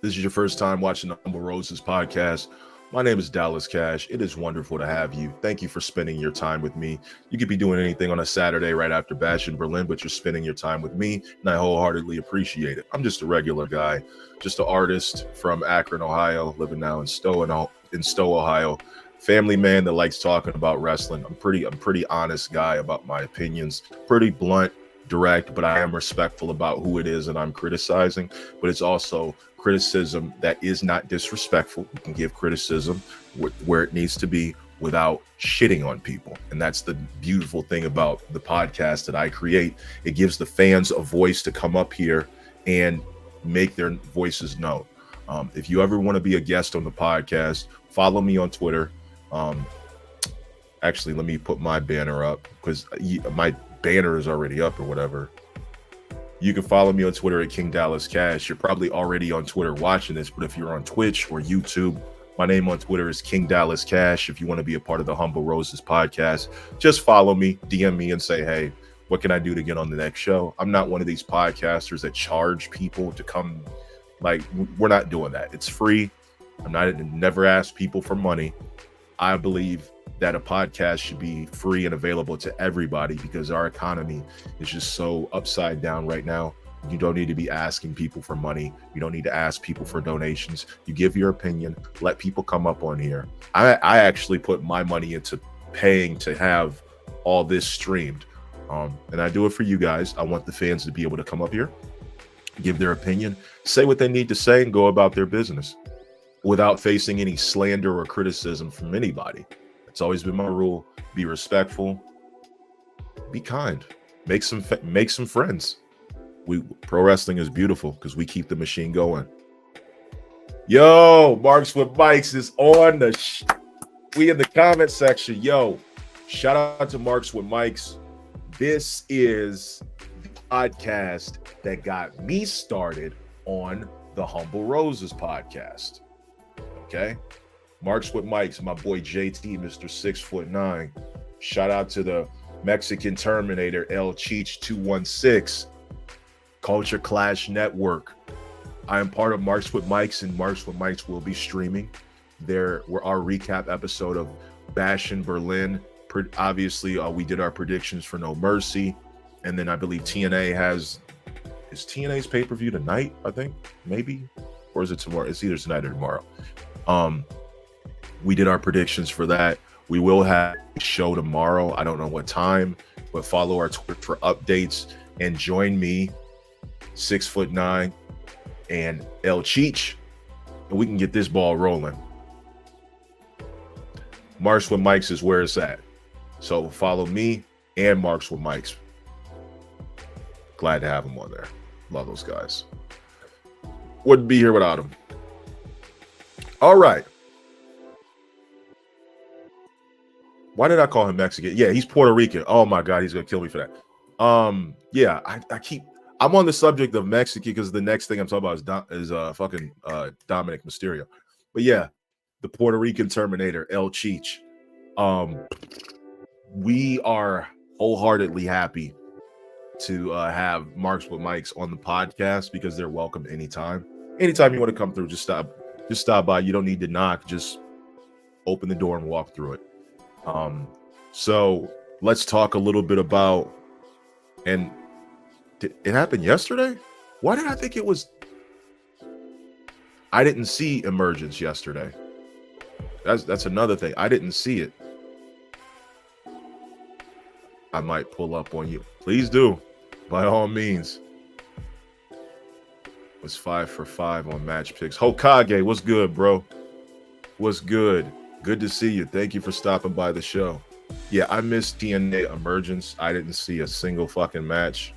this is your first time watching the Humble Roses podcast. My name is Dallas Cash. It is wonderful to have you. Thank you for spending your time with me. You could be doing anything on a Saturday right after Bash in Berlin, but you're spending your time with me, and I wholeheartedly appreciate it. I'm just a regular guy, just an artist from Akron, Ohio, living now in Stowe, Ohio. Family man that likes talking about wrestling. I'm pretty honest guy about my opinions. Pretty blunt, direct, but I am respectful about who it is and I'm criticizing. But it's also criticism that is not disrespectful. You can give criticism where it needs to be without shitting on people. And that's the beautiful thing about the podcast that I create. It gives the fans a voice to come up here and make their voices known. If you ever want to be a guest on the podcast, follow me on Twitter. Actually, let me put my banner up because my banner is already up or whatever. You can follow me on Twitter at King Dallas Cash. You're probably already on Twitter watching this, but if you're on Twitch or YouTube, my name on Twitter is King Dallas Cash. If you want to be a part of the Humble Roses podcast, just follow me, DM me and say, hey, what can I do to get on the next show? I'm not one of these podcasters that charge people to come. We're not doing that. It's free. Never ask people for money. I believe that a podcast should be free and available to everybody because our economy is just so upside down right now. You don't need to be asking people for money. You don't need to ask people for donations. You give your opinion, let people come up on here. I actually put my money into paying to have all this streamed. And I do it for you guys. I want the fans to be able to come up here, give their opinion, say what they need to say, and go about their business without facing any slander or criticism from anybody. It's always been my rule. Be respectful. Be kind. Make some friends. Pro wrestling is beautiful because we keep the machine going. Yo, Marks with Mikes is on the we in the comment section. Yo, shout out to Marks with Mikes. This is the podcast that got me started on the Humble Roses podcast. Okay. Marks with Mikes, my boy JT, Mr. 6'9". Shout out to the Mexican Terminator, El Cheech 216, Culture Clash Network. I am part of Marks with Mikes, and Marks with Mikes will be streaming. There were our recap episode of Bash in Berlin. Obviously, we did our predictions for No Mercy, and then I believe TNA is TNA's pay-per-view tonight, I think, maybe, or is it tomorrow? It's either tonight or tomorrow. We did our predictions for that. We will have a show tomorrow. I don't know what time, but follow our Twitter for updates and join me, 6'9", and El Cheech, and we can get this ball rolling. Marks with Mikes is where it's at. So follow me and Marks with Mikes. Glad to have them on there. Love those guys. Wouldn't be here without them. All right. Why did I call him Mexican? Yeah, he's Puerto Rican. Oh my God, he's gonna kill me for that. Yeah, I'm on the subject of Mexican because the next thing I'm talking about is Dominic Mysterio. But yeah, the Puerto Rican Terminator, El Cheech. We are wholeheartly happy to have Marks with Mikes on the podcast because they're welcome anytime. Anytime you want to come through, just stop by. You don't need to knock. Just open the door and walk through it. So let's talk a little bit about, and it happened yesterday. Why did I think it was? I didn't see Emergence yesterday. That's another thing. I didn't see it. I might pull up on you. Please do, by all means. It was 5 for 5 on Match Picks. Hokage, what's good, bro? What's good? Good to see you. Thank you for stopping by the show. Yeah, I missed TNA Emergence. I didn't see a single fucking match.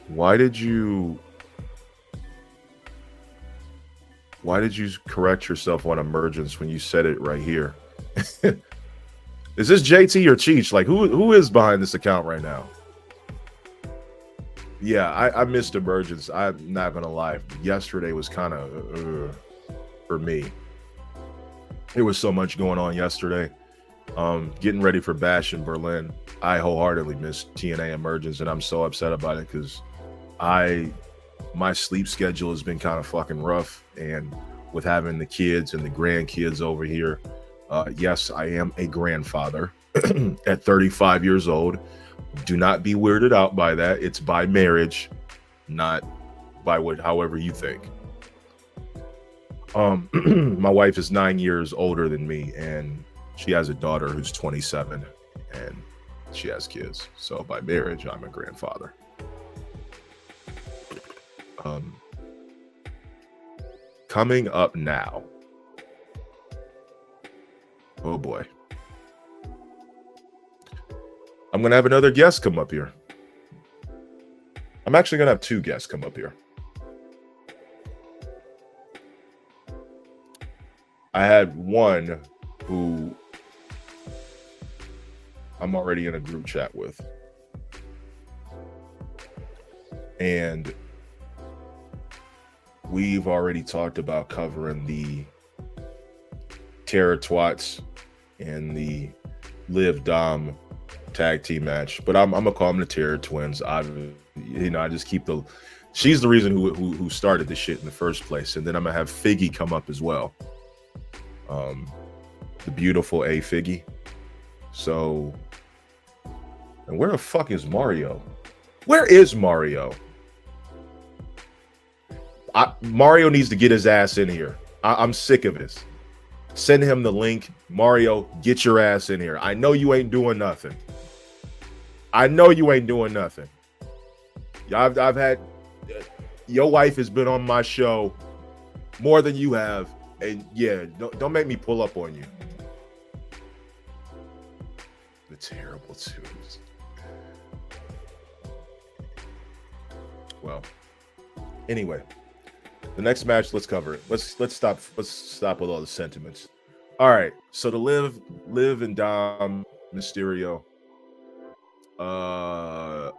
Why did you correct yourself on Emergence when you said it right here? Is this JT or Cheech? Like, who is behind this account right now? Yeah, I missed Emergence. I'm not gonna lie. Yesterday was kind of for me. There was so much going on yesterday. Getting ready for Bash in Berlin. I wholeheartedly missed TNA Emergence, and I'm so upset about it because my sleep schedule has been kind of fucking rough, and with having the kids and the grandkids over here, yes, I am a grandfather at 35 years old. Do not be weirded out by that. It's by marriage, not by however you think. My wife is 9 years older than me, and she has a daughter who's 27, and she has kids. So by marriage, I'm a grandfather. Coming up now. Oh boy. I'm going to have another guest come up here. I'm actually going to have two guests come up here. I had one who I'm already in a group chat with. And we've already talked about covering the Terror Twats and the Liv Dom tag team match, but I'm gonna call them the Terror Twins. I just keep she's the reason who started this shit in the first place, and then I'm gonna have Figgy come up as well. The beautiful A Figgy. So, and where the fuck is Mario? Where is Mario? Mario needs to get his ass in here. I'm sick of this. Send him the link. Mario, get your ass in here. I know you ain't doing nothing. I've had your wife has been on my show more than you have. And yeah, don't make me pull up on you. The terrible twos. Well, anyway, the next match, let's cover it. Let's stop with all the sentiments. All right, so the Liv and Dom Mysterio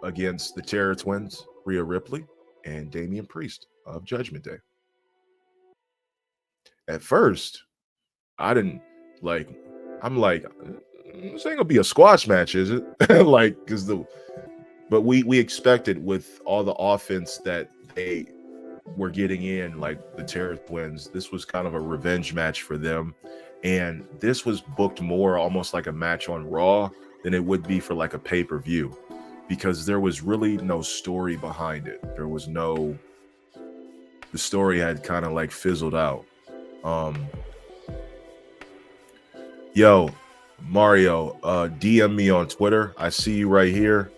against the Terror Twins, Rhea Ripley and Damian Priest of Judgment Day. At first, I'm like, this ain't gonna be a squash match, is it? But we expected, with all the offense that they were getting in, like the Terror Twins, this was kind of a revenge match for them. And this was booked more almost like a match on Raw than it would be for like a pay-per-view, because there was really no story behind it. The story had kind of like fizzled out. Yo, Mario, DM me on Twitter. I see you right here.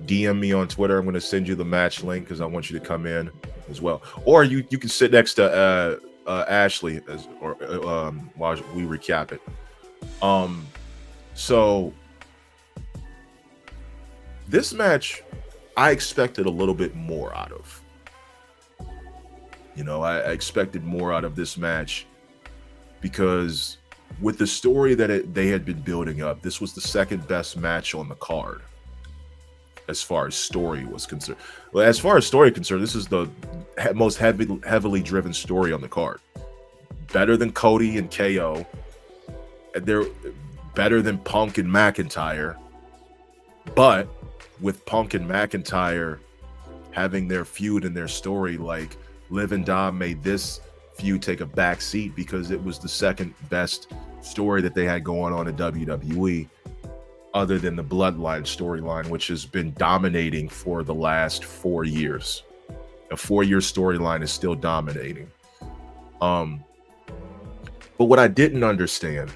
DM me on Twitter. I'm going to send you the match link because I want you to come in as well. Or you can sit next to Ashley while we recap it. So this match, I expected a little bit more out of. I expected more out of this match because with the story that they had been building up, this was the second best match on the card as far as story was concerned. Well, as far as story concerned, this is the most heavily driven story on the card. Better than Cody and KO. They're better than Punk and McIntyre. But with Punk and McIntyre having their feud and their story, like, Liv and Dom made this feud take a back seat because it was the second best story that they had going on in WWE, other than the Bloodline storyline, which has been dominating for the last 4 years. A 4-year storyline is still dominating. But what I didn't understand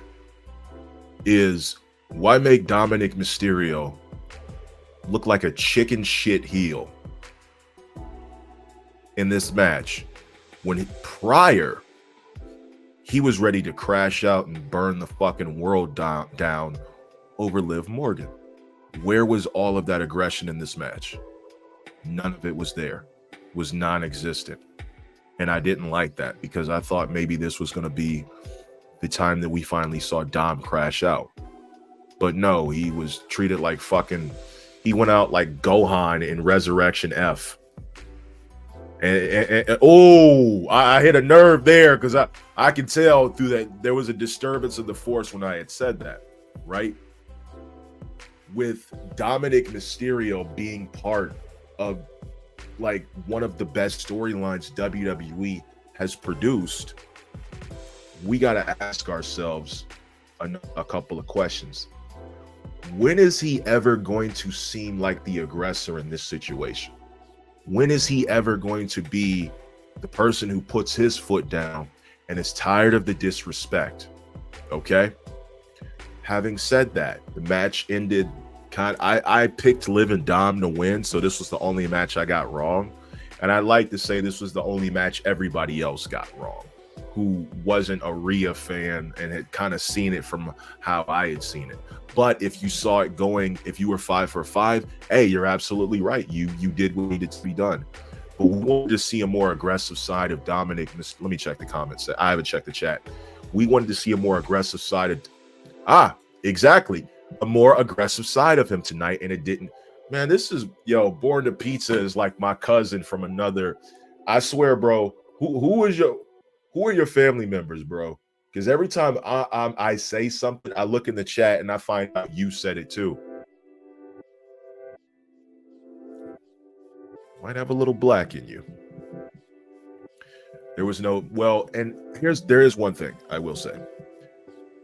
is why make Dominic Mysterio look like a chicken shit heel in this match when prior he was ready to crash out and burn the fucking world down over Liv Morgan. Where was all of that aggression in this match? None of it was there. It was non-existent. And I didn't like that because I thought maybe this was going to be the time that we finally saw Dom crash out. But no, he was treated like fucking, he went out like Gohan in Resurrection F. And I hit a nerve there because I can tell through that there was a disturbance of the force when I had said that, right? With Dominic Mysterio being part of like one of the best storylines WWE has produced, we got to ask ourselves a couple of questions. When is he ever going to seem like the aggressor in this situation? When is he ever going to be the person who puts his foot down and is tired of the disrespect? Okay. Having said that, the match ended I picked Liv and Dom to win, so this was the only match I got wrong. And I'd like to say this was the only match everybody else got wrong, who wasn't a Rhea fan and had kind of seen it from how I had seen it. But if you saw it going, if you were 5 for 5, hey, you're absolutely right. You did what needed to be done. But we wanted to see a more aggressive side of Dominic. Let me check the comments. I haven't checked the chat. We wanted to see a more aggressive side of exactly. A more aggressive side of him tonight, and it didn't. Man, this is Born to Pizza is like my cousin from another. I swear, bro. Who are your family members, bro? Because every time I say something, I look in the chat and I find out you said it too. Might have a little black in you. There was no and there is one thing I will say.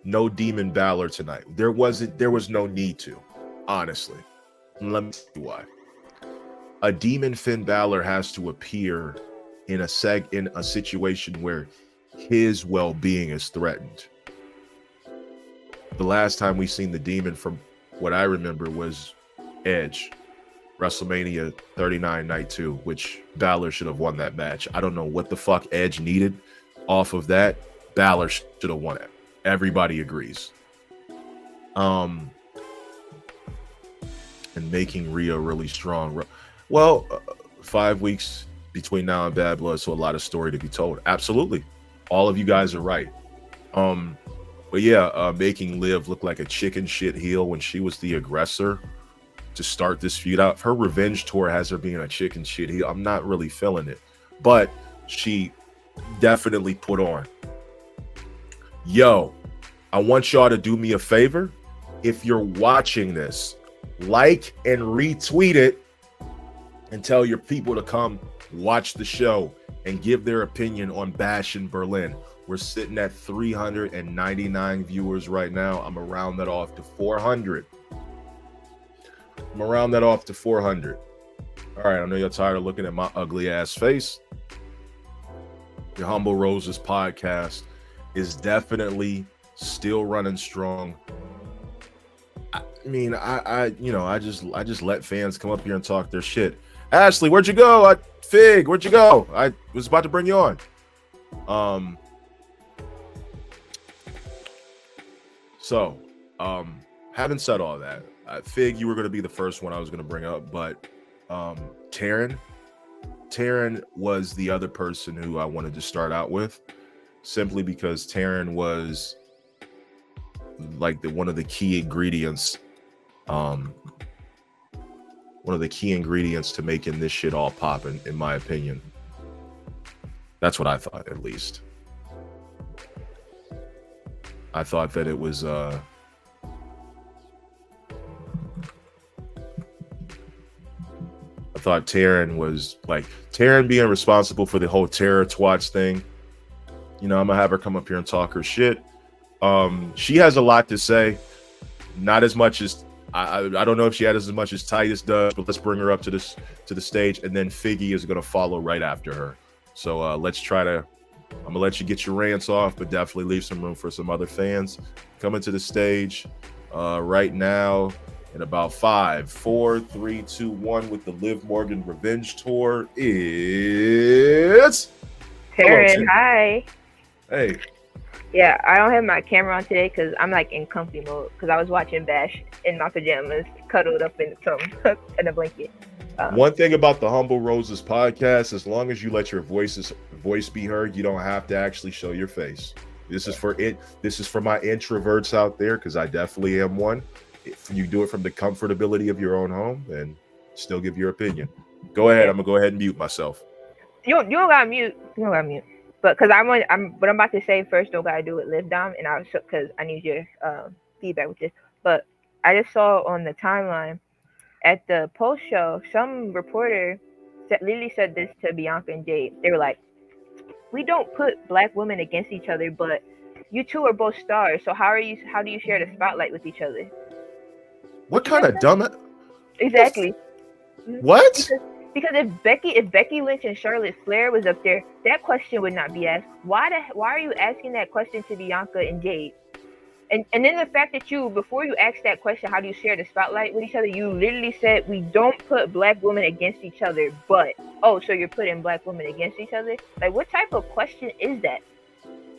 No Demon Balor tonight. There was no need to, honestly. Let me tell you why. A Demon Finn Balor has to appear in a situation where his well-being is threatened. The last time we seen the Demon, from what I remember, was Edge. WrestleMania 39 Night 2, which Balor should have won that match. I don't know what the fuck Edge needed off of that. Balor should have won it. Everybody agrees. And making Rhea really strong. Well, 5 weeks between now and Bad Blood, so a lot of story to be told. Absolutely. All of you guys are right. But yeah, making Liv look like a chicken shit heel when she was the aggressor to start this feud out. Her revenge tour has her being a chicken shit heel. I'm not really feeling it, but she definitely put on. Yo, I want y'all to do me a favor. If you're watching this, like and retweet it and tell your people to come watch the show and give their opinion on Bash in Berlin. We're sitting at 399 viewers right now. I'm gonna round that off to 400. All right, I know you're tired of looking at my ugly ass face. Your Humble Roses podcast is definitely still running strong. I mean, I just let fans come up here and talk their shit. Ashley, where'd you go? Fig, where'd you go? I was about to bring you on. So, having said all that, Fig, you were going to be the first one I was going to bring up, but Taryn was the other person who I wanted to start out with, simply because Taryn was like one of the key ingredients, to making this shit all poppin', in my opinion. That's what I thought, at least. I thought that it was I thought Taryn was like, Taryn being responsible for the whole Terror Twats thing. You know, I'm gonna have her come up here and talk her shit. She has a lot to say, not as much as I don't know if she had as much as Titus does, but let's bring her up to the stage, and then Figgy is gonna follow right after her. So I'm gonna let you get your rants off, but definitely leave some room for some other fans coming to the stage right now. In about 5, 4, 3, 2, 1, with the Liv Morgan Revenge Tour, it's Taryn. Hi. Hey. Yeah, I don't have my camera on today because I'm like in comfy mode because I was watching Bash in my pajamas, cuddled up in in a blanket. One thing about the Humble Roses podcast, as long as you let your voice be heard, you don't have to actually show your face. This is for my introverts out there, because I definitely am one. If you do it from the comfortability of your own home, then still give your opinion. Go ahead. I'm gonna go ahead and mute myself. You don't gotta mute. But because what I'm about to say first, don't gotta do it, Liv Dom, and because I need your feedback with this. But I just saw on the timeline at the post show, some reporter literally said this to Bianca and Jade. They were like, "We don't put black women against each other, but you two are both stars. So how do you share the spotlight with each other?" What kind of dumb? Exactly. What? Because if Becky Lynch and Charlotte Flair was up there, that question would not be asked. Why are you asking that question to Bianca and Jade? And then the fact that before you asked that question, how do you share the spotlight with each other, you literally said, "We don't put black women against each other, but," oh, so you're putting black women against each other? Like, what type of question is that?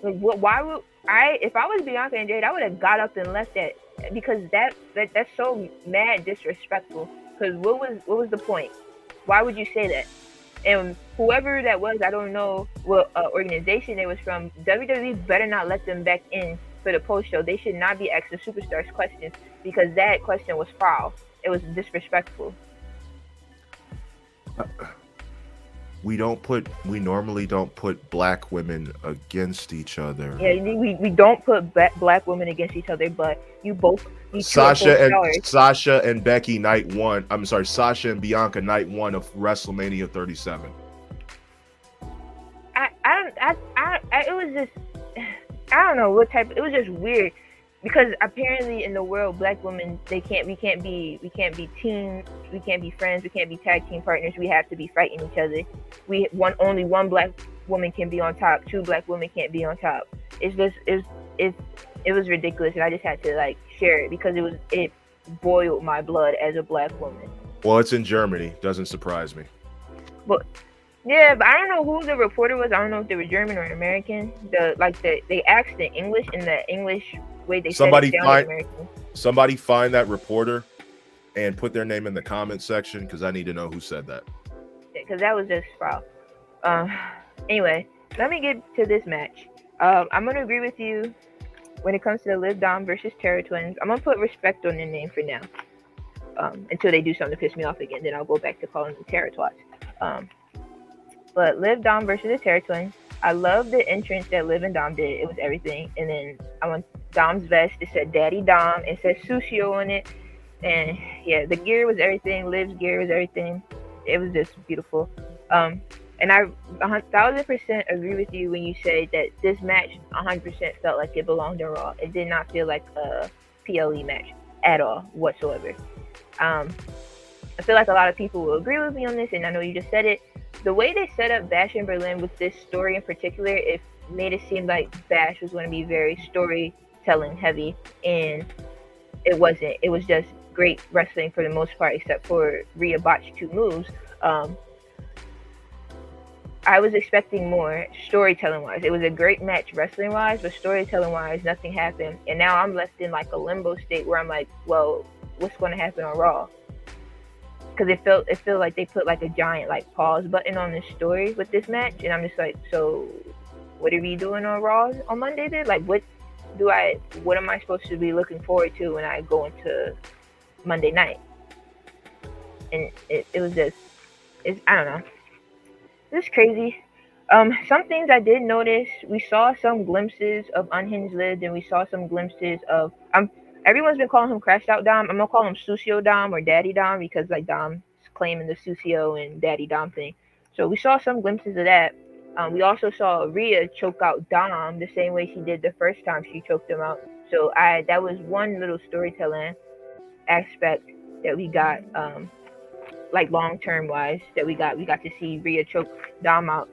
Like, why would if I was Bianca and Jade, I would have got up and left that, because that's so mad disrespectful. Because what was the point? Why would you say that? And whoever that was, I don't know what organization it was from, WWE better not let them back in for the post show. They should not be asking superstars questions, because that question was foul. It was disrespectful. We normally don't put black women against each other. Yeah, we don't put black women against each other, but Sasha and Becky night 1. I'm sorry, Sasha and Bianca night 1 of WrestleMania 37. It was just, I don't know what type. It was just weird, because apparently in the world, black women, we can't be teams, we can't be friends, we can't be tag team partners. We have to be fighting each other. Only one black woman can be on top. 2 black women can't be on top. It was ridiculous, and I just had to like share it because it boiled my blood as a black woman. Well, it's in Germany. Doesn't surprise me. But yeah, but I don't know who the reporter was. I don't know if they were German or American. They asked in English, in the English way they Somebody said it sounded find- American. Somebody find that reporter and put their name in the comment section because I need to know who said that. Because that was just foul. Anyway, let me get to this match. I'm gonna agree with you when it comes to the Liv Dom versus Terror Twins. I'm gonna put respect on their name for now. Until they do something to piss me off again, then I'll go back to calling them Terror Twats. But Liv Dom versus the Terror Twins. I love the entrance that Liv and Dom did. It was everything. And then I want Dom's vest. It said Daddy Dom. It said Sushio on it. And yeah, the gear was everything. Liv's gear was everything. It was just beautiful. And I 1,000% agree with you when you say that this match 100% felt like it belonged on Raw. It did not feel like a PLE match at all whatsoever. I feel like a lot of people will agree with me on this, and I know you just said it. The way they set up Bash in Berlin with this story in particular, it made it seem like Bash was going to be very storytelling heavy, and it wasn't. It was just great wrestling for the most part, except for Rhea botched 2 moves. I was expecting more storytelling wise. It was a great match wrestling wise, but storytelling wise, nothing happened. And now I'm left in like a limbo state where I'm like, well, what's going to happen on Raw? Because it felt like they put like a giant like pause button on this story with this match, and I'm just like, so what are we doing on Raw on Monday then? Like, what am I supposed to be looking forward to when I go into Monday night? And it was just, I don't know. It's crazy. Some things I did notice. We saw some glimpses of Unhinged Liv, and we saw some glimpses of everyone's been calling him Crashed Out Dom. I'm gonna call him Sushio Dom or Daddy Dom because like Dom's claiming the Sushio and Daddy Dom thing. So we saw some glimpses of that. We also saw Rhea choke out Dom the same way she did the first time she choked him out. So that was one little storytelling aspect that we got, like long term wise, that we got to see Rhea choke Dom out.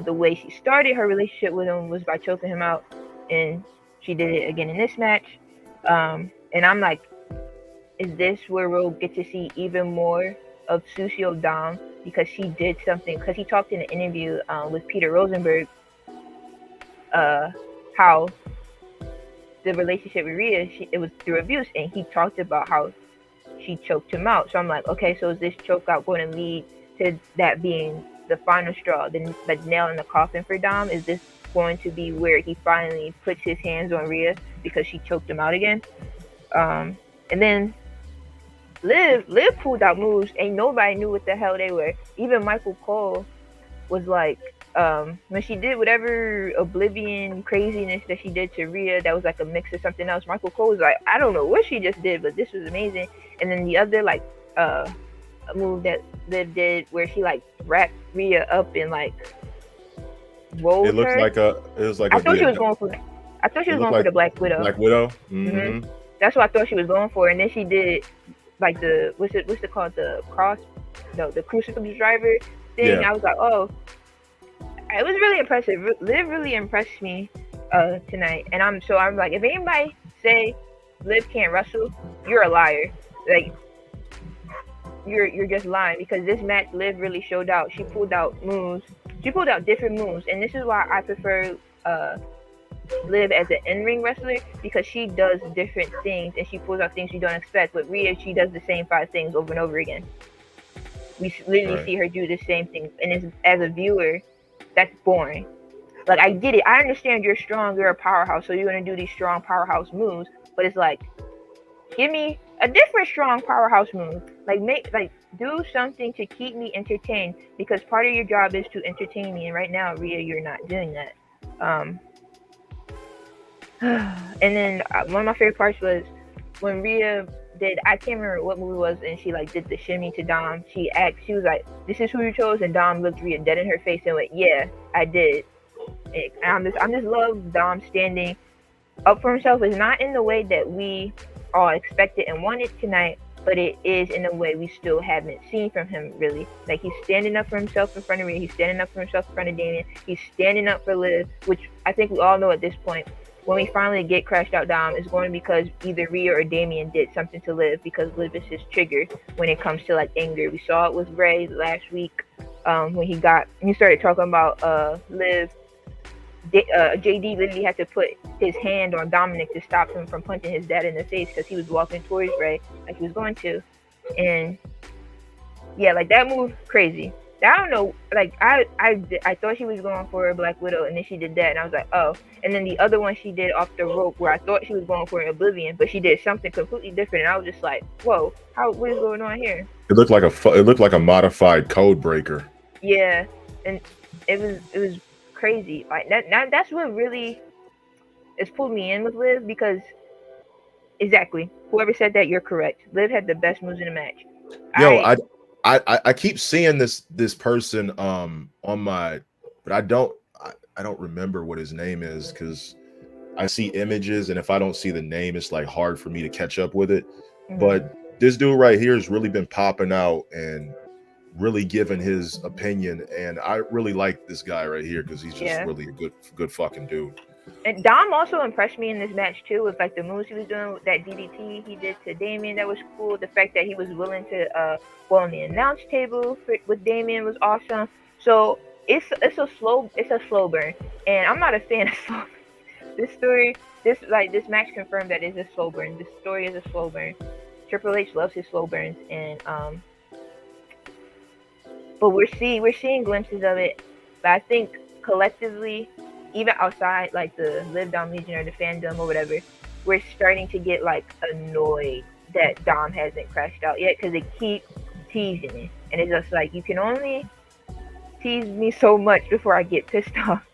The way she started her relationship with him was by choking him out, and she did it again in this match. And I'm like, is this where we'll get to see even more of Sushio Dom? Because she did something, because he talked in an interview with Peter Rosenberg, how the relationship with Rhea, it was through abuse, and he talked about how she choked him out. So I'm like, okay, so is this choke out going to lead to that being the final straw, the nail in the coffin for Dom? Is this going to be where he finally puts his hands on Rhea because she choked him out again? And then Liv pulled out moves, and nobody knew what the hell they were. Even Michael Cole was like, when she did whatever Oblivion craziness that she did to Rhea, that was like a mix of something else. Michael Cole was like, I don't know what she just did, but this was amazing. And then the other like a move that Liv did where she like wrapped Rhea up and like rolled It looked her. like I thought she was going for the Black Widow. Black Widow. Mm-hmm. That's what I thought she was going for. And then she did like the what's it called, the crucifix driver thing. Yeah. I was like, oh, it was really impressive. Liv really impressed me tonight. And I'm like, if anybody say Liv can't wrestle, you're a liar. Like, you're just lying, because this match Liv really showed out. She pulled out moves. She pulled out different moves, and this is why I prefer Liv as an in-ring wrestler, because she does different things and she pulls out things you don't expect. With Rhea, she does the same 5 things over and over again. We literally see her do the same thing, and as a viewer, that's boring. Like, I get it. I understand you're strong, you're a powerhouse, so you're gonna do these strong powerhouse moves, but it's like, give me a different strong powerhouse move. Do something to keep me entertained, because part of your job is to entertain me, and right now, Rhea, you're not doing that. And then one of my favorite parts was when Rhea did, I can't remember what movie it was, and she like did the shimmy to Dom. She was like, "This is who you chose," and Dom looked Rhea dead in her face and went, "Yeah, I did." And I just love Dom standing up for himself. It's not in the way that we all expected and wanted tonight, but it is in a way we still haven't seen from him, really. Like, he's standing up for himself in front of Rhea. He's standing up for himself in front of Damian. He's standing up for Liv, which I think we all know at this point when we finally get Crashed Out Dom, it's going to be because either Rhea or Damien did something to Liv, because Liv is his trigger when it comes to like anger. We saw it with Ray last week when he started talking about Liv. JD literally had to put his hand on Dominic to stop him from punching his dad in the face because he was walking towards Ray like he was going to. And yeah, like that move, crazy. I don't know, like I thought she was going for a Black Widow, and then she did that, and I was like, oh. And then the other one she did off the rope, where I thought she was going for an Oblivion, but she did something completely different, and I was just like, whoa, what is going on here? It looked like a modified code breaker. Yeah, and it was crazy. Like that's what really has pulled me in with Liv, because exactly, whoever said that, you're correct. Liv had the best moves in the match. Yo, I keep seeing this person on my, but I don't remember what his name is, because I see images, and if I don't see the name, it's like hard for me to catch up with it. Mhm. But this dude right here has really been popping out and really giving his opinion, and I really like this guy right here because he's just really a good fucking dude. And Dom also impressed me in this match too, with like the moves he was doing with that DDT he did to Damien. That was cool. The fact that he was willing to go on the announce table with Damien was awesome. So it's a slow burn, and I'm not a fan of slow. This match confirmed that it's a slow burn. This story is a slow burn. Triple H loves his slow burns, and but we're seeing glimpses of it. But I think collectively, even outside like the Liv Dom Legion or the fandom or whatever, we're starting to get like annoyed that Dom hasn't crashed out yet, because they keep teasing it, and it's just like, you can only tease me so much before I get pissed off.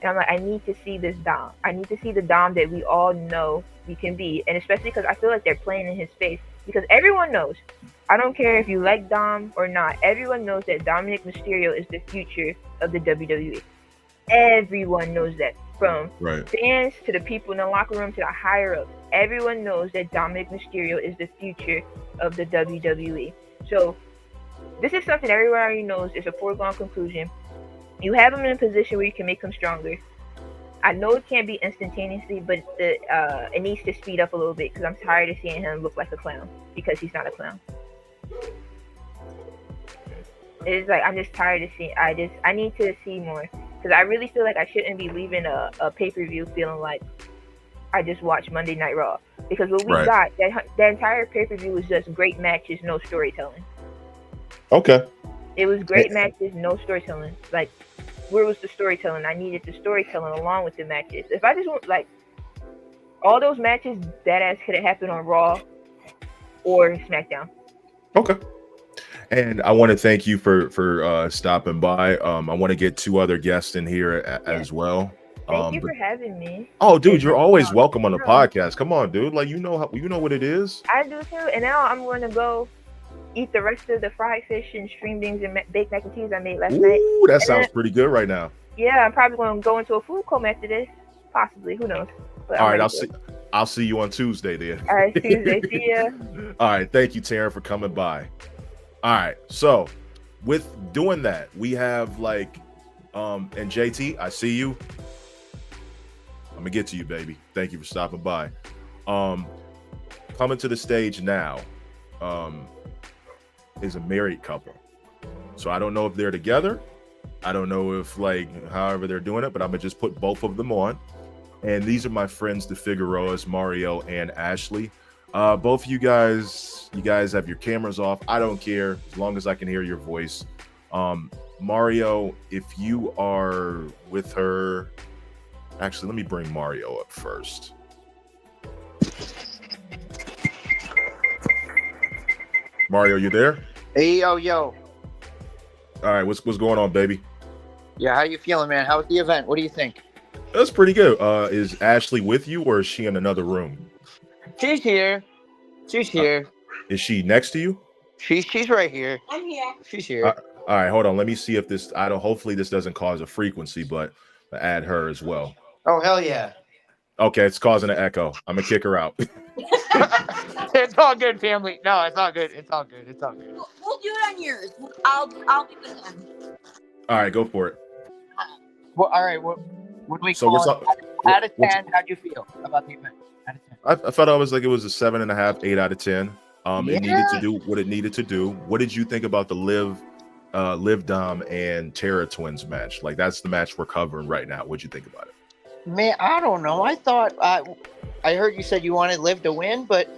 And I'm like, I need to see this Dom. I need to see the Dom that we all know we can be, and especially because I feel like they're playing in his face, because everyone knows. I don't care if you like Dom or not. Everyone knows that Dominic Mysterio is the future of the WWE. Everyone knows that, from fans to the people in the locker room to the higher ups. Everyone knows that Dominic Mysterio is the future of the WWE. So this is something everyone already knows. It's a foregone conclusion. You have him in a position where you can make him stronger. I know it can't be instantaneously, but it needs to speed up a little bit, because I'm tired of seeing him look like a clown, because he's not a clown. It's like, I'm just tired of seeing. I need to see more, because I really feel like I shouldn't be leaving a pay-per-view feeling like I just watched Monday Night Raw, because what we got, that entire pay-per-view was just great matches, no storytelling. Okay. It was great matches, no storytelling. Like, where was the storytelling? I needed the storytelling along with the matches. If I just want, like, all those matches, that ass could have happened on Raw or SmackDown. Okay. And I want to thank you for stopping by. I want to get two other guests in here as well. Thank you for having me. Oh, dude, you're always welcome on the podcast. Come on, dude. Like, you know what it is. I do too. And now I'm going to go eat the rest of the fried fish and string beans and baked mac and cheese I made last night. Ooh, that sounds pretty good right now. Yeah, I'm probably going to go into a food coma after this. Possibly. Who knows? But all right, I'll see you on Tuesday then. All right, Tuesday. See ya. All right, thank you, Taryn, for coming by. All right, so with doing that, we have like, and JT, I see you. I'm gonna get to you, baby. Thank you for stopping by. Coming to the stage now, is a married couple. So I don't know if they're together. I don't know if like however they're doing it, but I'm gonna just put both of them on. And these are my friends, the Figueroas, Mario and Ashley. Both of you guys have your cameras off. I don't care as long as I can hear your voice. Mario, if you are with her, actually, let me bring Mario up first. Mario, you there? Hey, yo. All right, what's going on, baby? Yeah, how you feeling, man? How was the event? What do you think? That's pretty good. Is Ashley with you, or is she in another room? She's here. Is she next to you? She's right here. I'm here. She's here. All right, hold on. Let me see if this. Hopefully, this doesn't cause a frequency, but add her as well. Oh, hell yeah. Okay, it's causing an echo. I'm gonna kick her out. It's all good, family. No, it's all good. It's all good. We'll do it on yours. I'll be with him. All right, go for it. Well, all right. What do we So call it? Out of 10, how'd you feel about the event? Out of 10. I thought it was a 7.5, 8 out of 10. It needed to do what it needed to do. What did you think about the Liv Dom and Terra Twins match? Like, that's the match we're covering right now. What'd you think about it? Man, I don't know. I thought I heard you said you wanted Liv to win, but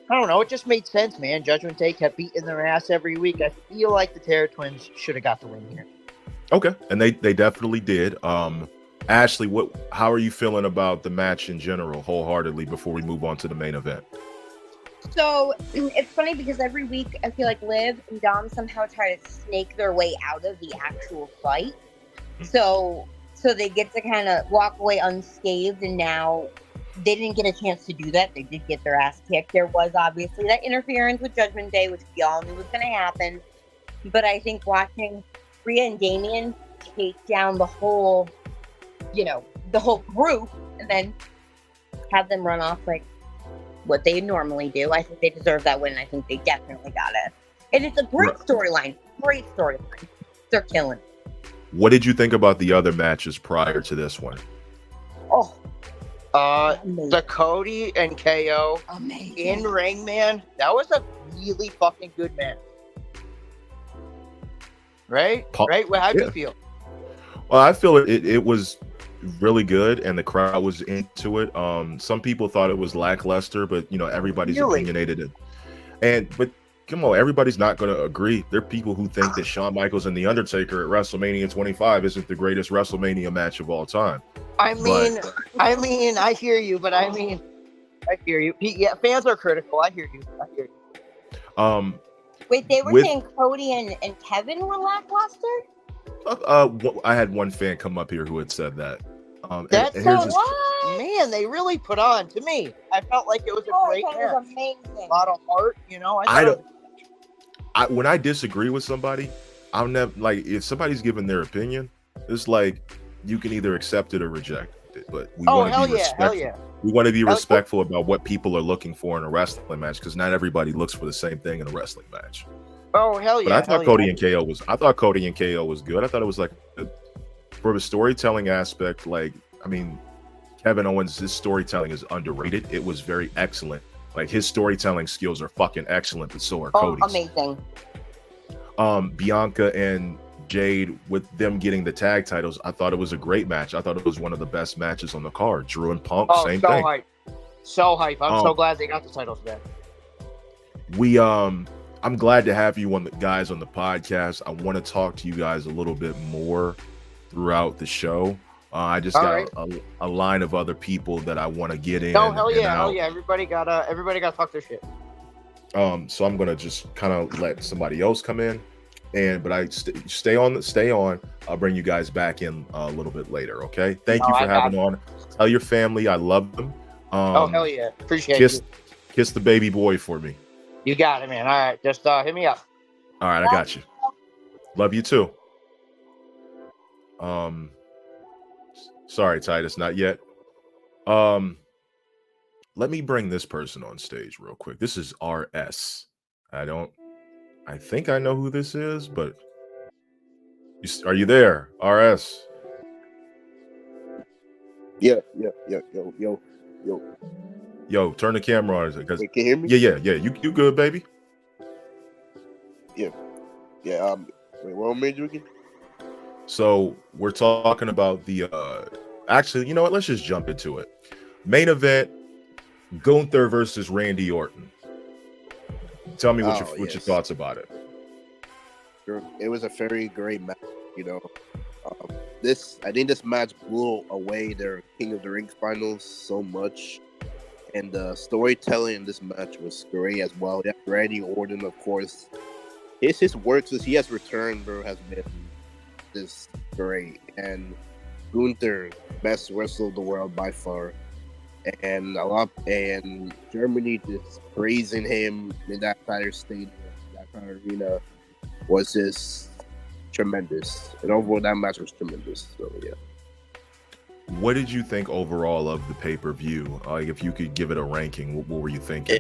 I don't know. It just made sense, man. Judgment Day kept beating their ass every week. I feel like the Terra Twins should have got the win here. Okay, and they definitely did. Ashley, how are you feeling about the match in general, wholeheartedly, before we move on to the main event? So it's funny because every week I feel like Liv and Dom somehow try to snake their way out of the actual fight. So they get to kind of walk away unscathed, and now they didn't get a chance to do that. They did get their ass kicked. There was obviously that interference with Judgment Day, which we all knew was going to happen. But I think watching Rhea and Damian take down the whole group and then have them run off like what they normally do, I think they deserve that win. I think they definitely got it. And it's a great storyline. Great storyline. They're killing. What did you think about the other matches prior to this one? Oh, the Cody and KO amazing. in ring, man. That was a really fucking good match. Right? Right? Well, how'd you feel? Well, I feel it was really good, and the crowd was into it. Some people thought it was lackluster, but everybody's opinionated it. But come on, everybody's not going to agree. There are people who think that Shawn Michaels and The Undertaker at WrestleMania 25 isn't the greatest WrestleMania match of all time. I mean, I hear you, but I hear you. Yeah, fans are critical. I hear you. Wait, they were saying Cody and Kevin were lackluster? I had one fan come up here who had said that. That's man, they really put on to me. I felt like it was a great match. It was amazing. A lot of heart, When I disagree with somebody, I'll never if somebody's giving their opinion, it's like you can either accept it or reject it. But we want to be respectful. We want to be respectful about what people are looking for in a wrestling match, because not everybody looks for the same thing in a wrestling match. Oh hell yeah! But I thought Cody and KO was. I thought Cody and KO was good. I thought it was for the storytelling aspect. Kevin Owens, his storytelling is underrated. It was very excellent. Like, his storytelling skills are fucking excellent, but so are Cody's. Amazing. Bianca and Jade, with them getting the tag titles, I thought it was a great match. I thought it was one of the best matches on the card. Drew and Punk, same thing. Hype. So hype. I'm so glad they got the titles back. I'm glad to have you guys on the podcast. I want to talk to you guys a little bit more throughout the show. I just got a line of other people that I want to get in. Oh hell yeah! Everybody got to talk their shit. So I'm gonna just kind of let somebody else come in, but I stay on. I'll bring you guys back in a little bit later. Okay. Thank you for having on. Tell your family I love them. Oh hell yeah! Appreciate it. Kiss the baby boy for me. You got it, man. All right, just hit me up. All right, I got you. Love you too. Sorry, Titus, not yet. Let me bring this person on stage real quick. This is RS. I think I know who this is, but are you there, RS? Yeah, yo. Yo, turn the camera on. Can you hear me? Yeah. You good, baby? Yeah. Wait, what made you again? So we're talking about the. Actually, you know what? Let's just jump into it. Main event: Gunther versus Randy Orton. Tell me what your thoughts about it. It was a very great match. I think this match blew away their King of the Ring finals so much. And the storytelling in this match was great as well. Yeah, Randy Orton, of course, his work since he has returned, bro, has been this great. And Gunther, best wrestler of the world by far. And Germany just praising him in that entire stadium, that entire arena, was just tremendous. And overall, that match was tremendous. So yeah. What did you think overall of the pay-per-view? If you could give it a ranking, what were you thinking?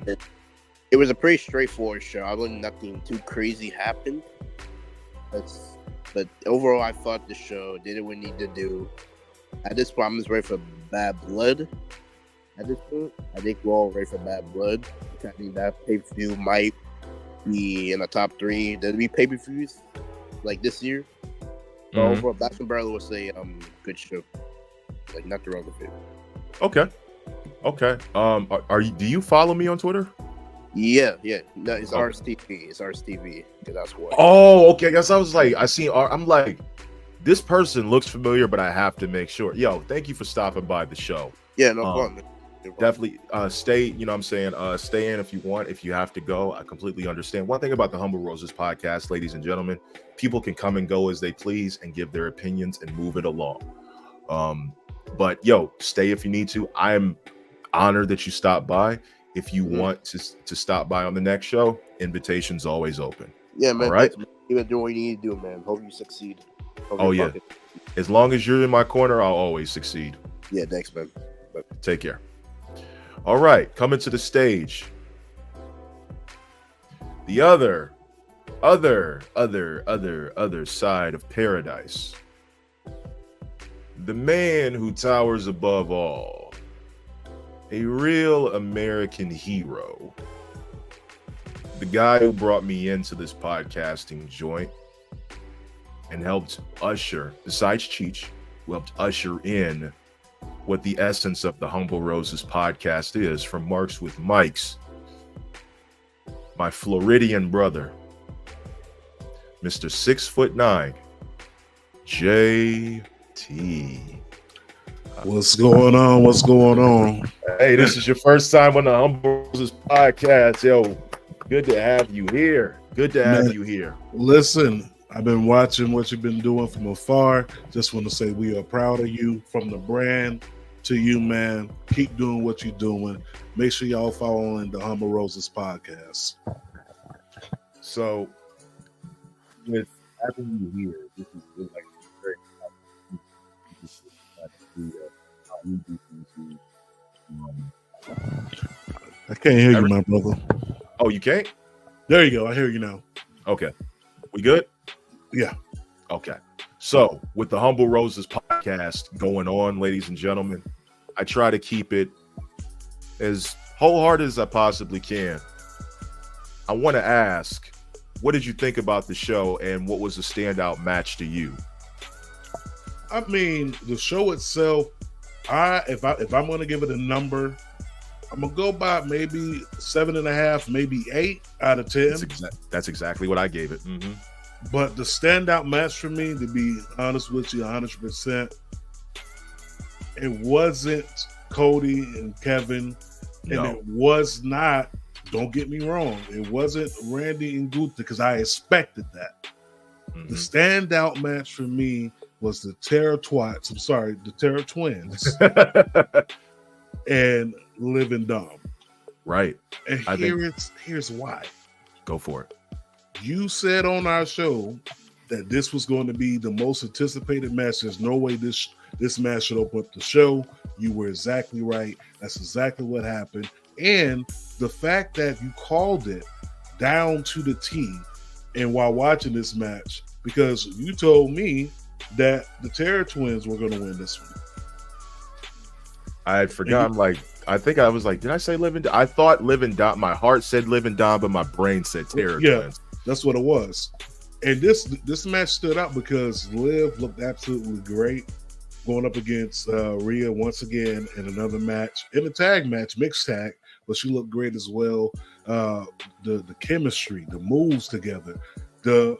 It was a pretty straightforward show. I believe nothing too crazy happened. But overall, I thought the show did what it needed to do. at this point, I'm just ready for Bad Blood. At this point, I think we're all ready for Bad Blood. I think that pay-per-view might be in the top 3 WWE pay-per-views like this year. So overall, Bash and Barrel was a good show. Like, not the wrong of it. Okay. Are you? Do you follow me on Twitter? Yeah. No, it's Ars TV. It's Ars TV. That's what. Oh, okay. Guess I was like, I'm like, this person looks familiar, but I have to make sure. Yo, thank you for stopping by the show. Yeah, no problem. Definitely stay, you know what I'm saying? Stay in if you want. If you have to go, I completely understand. One thing about the Humble Roses podcast, ladies and gentlemen, people can come and go as they please and give their opinions and move it along. But yo, stay if you need to. I'm honored that you stopped by. If you want to stop by on the next show, invitation's always open. Yeah, man. All right. Even do what you need to do, man. Hope you succeed. As long as you're in my corner, I'll always succeed. Yeah, thanks, man. Take care. All right, coming to the stage. The other side of paradise. The man who towers above all. A real American hero. The guy who brought me into this podcasting joint and helped usher, besides Cheech, who helped usher in what the essence of the Humble Roses podcast is, from Marks with Mikes. My Floridian brother, Mr. 6'9", JT. What's going on? Hey, this is your first time on the Humble Roses podcast. Yo, good to have you here. Listen, I've been watching what you've been doing from afar. Just want to say we are proud of you, from the brand to you, man. Keep doing what you're doing. Make sure y'all following the Humble Roses podcast. So, with having you here, this is really like very I can't hear you, my brother. Oh, you can't? There you go. I hear you now. Okay. We good? Yeah. Okay. So, with the Humble Roses podcast going on, ladies and gentlemen, I try to keep it as wholehearted as I possibly can. I want to ask, what did you think about the show, and what was the standout match to you? I mean, the show itself, if I'm going to give it a number, I'm going to go by maybe 7.5, maybe 8 out of 10. That's exactly what I gave it. Mm-hmm. But the standout match for me, to be honest with you, 100%, it wasn't Cody and Kevin, and it was not, don't get me wrong, it wasn't Randy and Gunther, because I expected that. Mm-hmm. The standout match for me was the Terror Twins and Liv and Dom. Right. And here's why. Go for it. You said on our show that this was going to be the most anticipated match. There's no way this match should open up the show. You were exactly right. That's exactly what happened. And the fact that you called it down to the T, and while watching this match, because you told me that the Terror Twins were going to win this one. I had forgotten, I think I was like, did I say Liv and Dom? I thought Liv and Dom. My heart said Liv and Dom, but my brain said Terror Twins. That's what it was. And this match stood out because Liv looked absolutely great going up against Rhea once again in another match, in a tag match, mixed tag, but she looked great as well. The chemistry, the moves together, the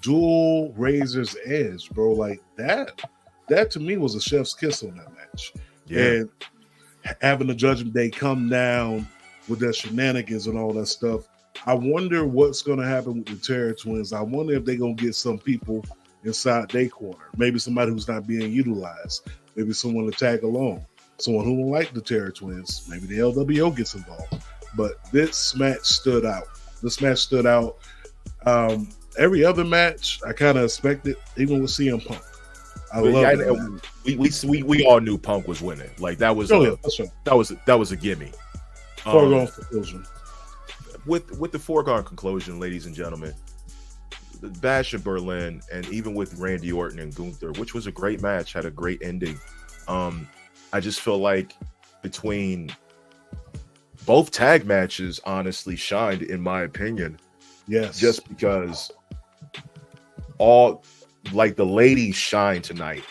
dual Razor's Edge, bro, like that to me was a chef's kiss on that match. Yeah. And having the Judgment Day come down with their shenanigans and all that stuff, I wonder what's going to happen with the Terror Twins. I wonder if they're going to get some people inside their corner. Maybe somebody who's not being utilized. Maybe someone to tag along. Someone who will like the Terror Twins. Maybe the LWO gets involved. But this match stood out. Every other match, I kind of expected, even with CM Punk. I love it. We all knew Punk was winning. Like that was that was a gimme. Foregone conclusion. With the foregone conclusion, ladies and gentlemen, the Bash of Berlin, and even with Randy Orton and Gunther, which was a great match, had a great ending. I just feel like between both tag matches, honestly, shined in my opinion. Yes. Just because all like the ladies shine tonight.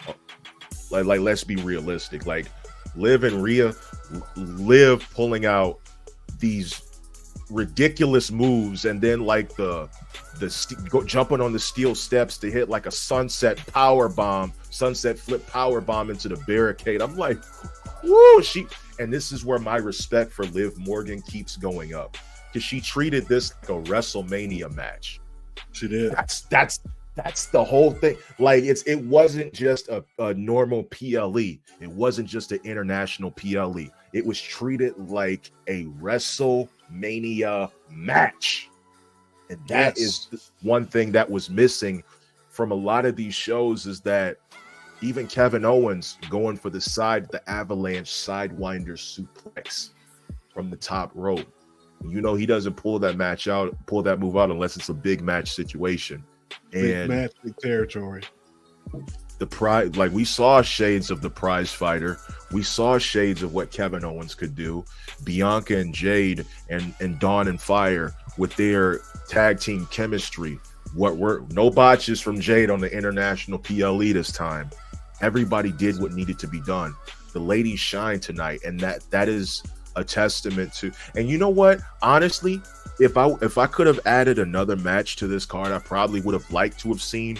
Like let's be realistic. Like Liv and Rhea, Liv pulling out these ridiculous moves, and then like jumping on the steel steps to hit like a sunset flip power bomb into the barricade. I'm like, whoa, and this is where my respect for Liv Morgan keeps going up, because she treated this like a WrestleMania match. She did. That's the whole thing. Like it wasn't just a normal PLE. It wasn't just an international PLE. It was treated like a WrestleMania match. And that is one thing that was missing from a lot of these shows, is that even Kevin Owens going for the avalanche sidewinder suplex from the top rope. You know, he doesn't pull that move out unless it's a big match situation. Big match, big territory. The prize, like we saw shades of the prize fighter. We saw shades of what Kevin Owens could do. Bianca and Jade and Dawn and Fire with their tag team chemistry. No botches from Jade on the international PLE this time. Everybody did what needed to be done. The ladies shine tonight, and that is a testament to. And you know what? Honestly, if I could have added another match to this card, I probably would have liked to have seen.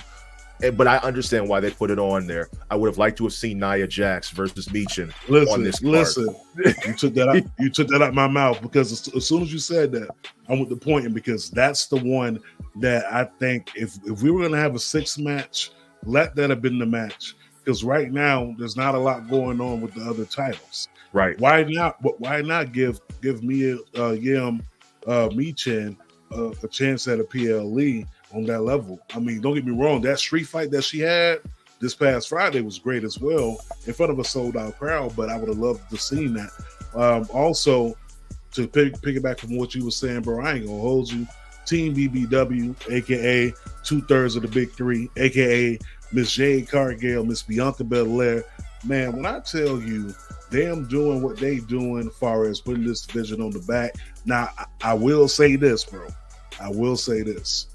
But I understand why they put it on there. I would have liked to have seen Nia Jax versus Michin on this card. Listen, you took that out. You took that out my mouth, because as soon as you said that, I went to pointing, because that's the one that I think if we were going to have a 6 match, let that have been the match. Because right now there's not a lot going on with the other titles. Right? Why not? But why not give me Michin a chance at a PLE on that level? I mean, don't get me wrong. That street fight that she had this past Friday was great as well, in front of a sold out crowd. But I would have loved to seen that. Also, to piggyback from what you were saying, bro, I ain't gonna hold you. Team BBW, aka 2/3 of the Big Three, aka Miss Jade Cargill, Miss Bianca Belair. Man, when I tell you them doing what they doing as far as putting this division on the back. Now, I will say this, bro. I will say this.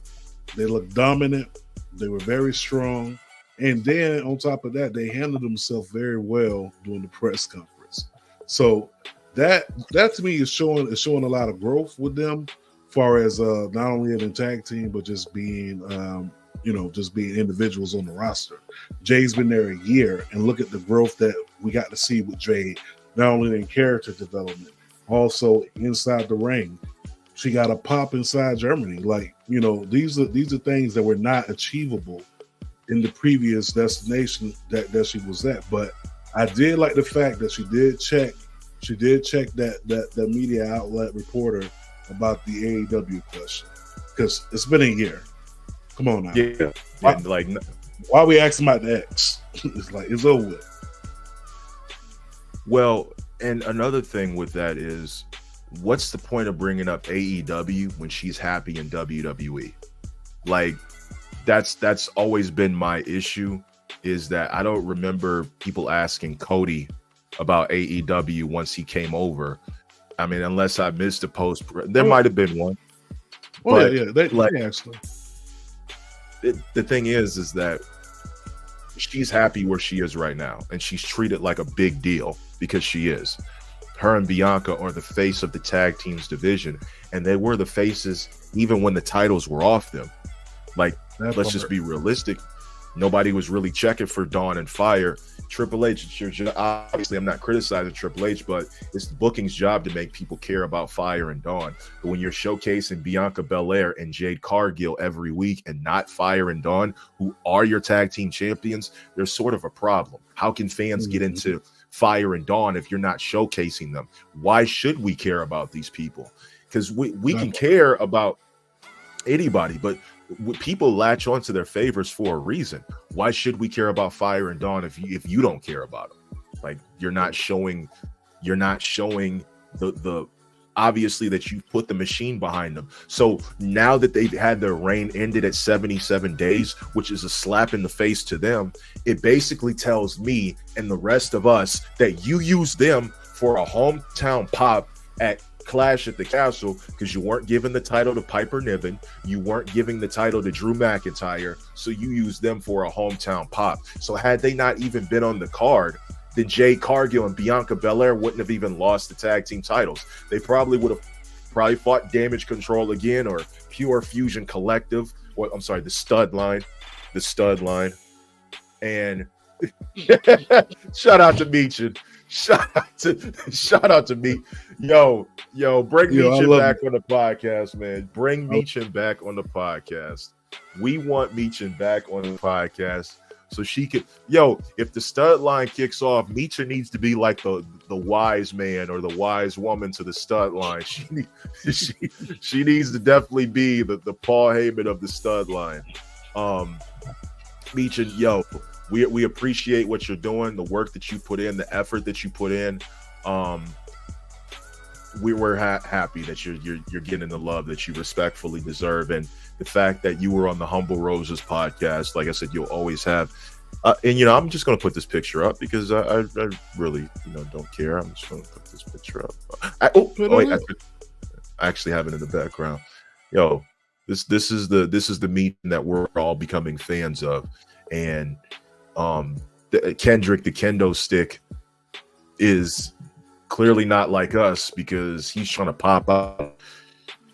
They look dominant. They were very strong. And then on top of that, they handled themselves very well during the press conference. So that to me is showing a lot of growth with them, as far as not only in a tag team, but just being just being individuals on the roster. Jay's been there a year, and look at the growth that we got to see with Jay, not only in character development, also inside the ring. She got a pop inside Germany. Like, these are things that were not achievable in the previous destination that she was at. But I did like the fact that she did check that media outlet reporter about the AEW question, because it's been a year. Come on now. Yeah. Why are we asking about the X? It's like, it's over with. Well, and another thing with that is, what's the point of bringing up AEW when she's happy in WWE? Like, that's always been my issue, is that I don't remember people asking Cody about AEW once he came over. I mean, unless I missed a post, there might have been one. But they asked them. The thing is that she's happy where she is right now, and she's treated like a big deal, because she is. Her and Bianca are the face of the tag teams division, and they were the faces even when the titles were off them. Like, let's just be realistic. Nobody was really checking for Dawn and Fire. Triple H, it's your job. Obviously, I'm not criticizing Triple H, but it's the booking's job to make people care about Fire and Dawn. But when you're showcasing Bianca Belair and Jade Cargill every week and not Fire and Dawn, who are your tag team champions, there's sort of a problem. How can fans get into Fire and Dawn if you're not showcasing them? Why should we care about these people? Because we can care about anybody, but people latch onto their favorites for a reason. Why should we care about Fire and Dawn if you don't care about them? Like, you're not showing the obviously that you put the machine behind them. So now that they've had their reign ended at 77 days, which is a slap in the face to them, it basically tells me and the rest of us that you use them for a hometown pop at Clash at the Castle because you weren't giving the title to Piper Niven, you weren't giving the title to Drew McIntyre, so you used them for a hometown pop. So had they not even been on the card, then Jade Cargill and Bianca Belair wouldn't have even lost the tag team titles. They probably would have fought Damage Control again or Pure Fusion Collective, or I'm sorry, the Stud Line. And shout out to Meechin. Shout out to me. Yo, bring Meechin back on the podcast, man. Bring Meechin back on the podcast. We want Meechin back on the podcast so she could. If the Stud Line kicks off, Meechin needs to be like the wise man or the wise woman to the Stud Line. She needs to definitely be the Paul Heyman of the Stud Line. Meechin, we appreciate what you're doing, the work that you put in, the effort that you put in. We're happy that you're getting the love that you respectfully deserve, and the fact that you were on the Humble Roses podcast, like I said, you'll always have. And I'm just gonna put this picture up because I really don't care. I'm just gonna put this picture up. I actually have it in the background. This is the meeting that we're all becoming fans of, and Kendrick the Kendo Stick is clearly not like us because he's trying to pop up,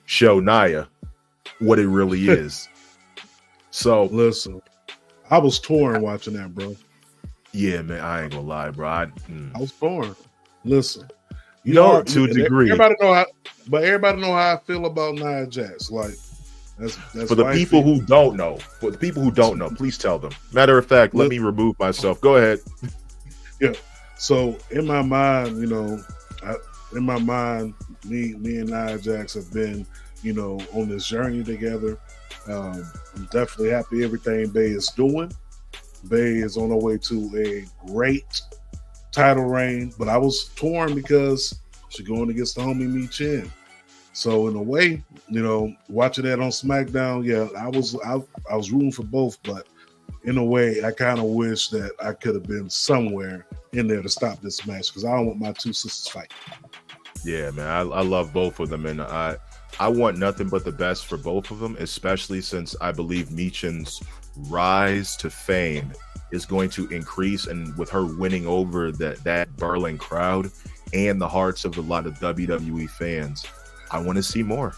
show Nia what it really is. So listen, I was torn watching that, bro. Yeah, man, I ain't gonna lie, bro. I was torn. Listen, to a degree. Everybody know how I feel about Nia Jax. Like, that's for the people who don't know. For the people who don't know, please tell them. Matter of fact, let me remove myself. Go ahead. Yeah. So in my mind, me and Nia Jax have been, on this journey together. I'm definitely happy everything Bay is doing. Bay is on her way to a great title reign, but I was torn because she's going against the homie Meechin. So in a way, watching that on SmackDown, I was rooting for both, but in a way, I kind of wish that I could have been somewhere in there to stop this match because I don't want my two sisters fighting. Yeah, man, I love both of them, and I want nothing but the best for both of them, especially since I believe Meechin's rise to fame is going to increase, and with her winning over that Berlin crowd and the hearts of a lot of WWE fans, I want to see more.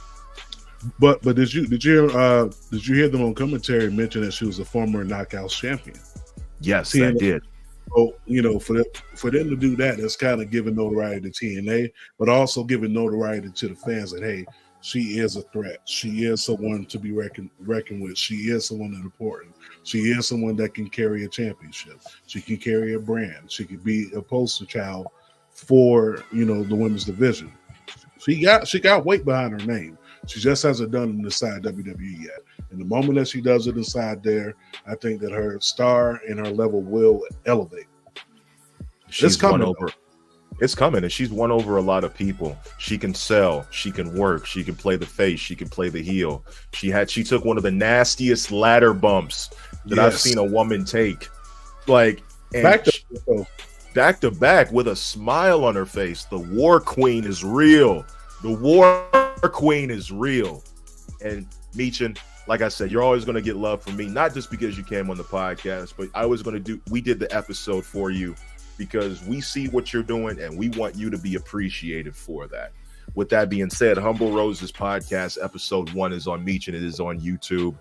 But did you hear them on commentary mention that she was a former Knockouts champion? Yes, I did. So for them to do that, that's kind of giving notoriety to TNA, but also giving notoriety to the fans that hey, she is a threat. She is someone to be reckoned with. She is someone that's important. She is someone that can carry a championship. She can carry a brand. She could be a poster child for the women's division. She got weight behind her name. She just hasn't done it inside WWE yet. And the moment that she does it inside there, I think that her star and her level will elevate. It's coming. It's coming, and she's won over a lot of people. She can sell, she can work, she can play the face, she can play the heel. She took one of the nastiest ladder bumps that I've seen a woman take. Like, and back to back with a smile on her face. The War Queen is real. The War Queen is real. And Meechin, like I said, you're always going to get love from me, not just because you came on the podcast, but we did the episode for you because we see what you're doing and we want you to be appreciated for that. With that being said, Humble Roses podcast episode 1 is on Meechin. It is on YouTube.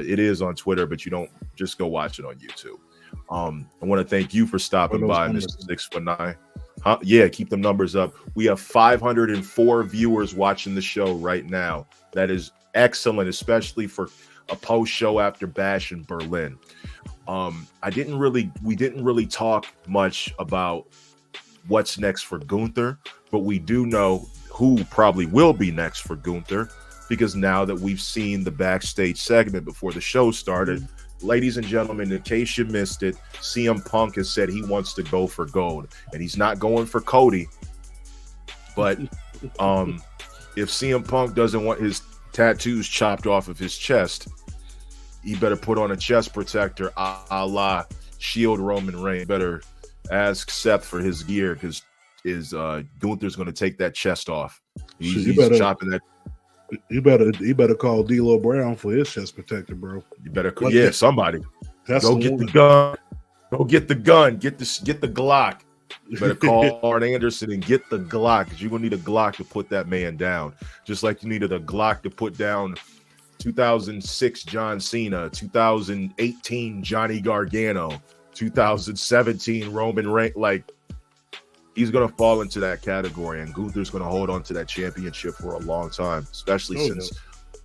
It is on Twitter, but you don't just go watch it on YouTube. I want to thank you for stopping by, Mr. 619. Yeah, keep them numbers up. We have 504 viewers watching the show right now. That is excellent, especially for a post show after Bash in Berlin. We didn't really talk much about what's next for Gunther, but we do know who probably will be next for Gunther, because now that we've seen the backstage segment before the show started, ladies and gentlemen, in case you missed it, CM Punk has said he wants to go for gold, and he's not going for Cody, but If CM Punk doesn't want his tattoos chopped off of his chest, he better put on a chest protector a la Shield Roman Reigns. Better ask Seth for his gear because Gunther's going to take that chest off. He's chopping that. You better call D'Lo Brown for his chest protector, bro. You better, Like somebody. That's Go the get one. the gun. Go get the gun. Get the Glock. You better call Arn Anderson and get the Glock because you're gonna need a Glock to put that man down. Just like you needed a Glock to put down 2006 John Cena, 2018 Johnny Gargano, 2017 Roman Reigns. Like, he's gonna fall into that category, and Gunther's gonna hold on to that championship for a long time, especially since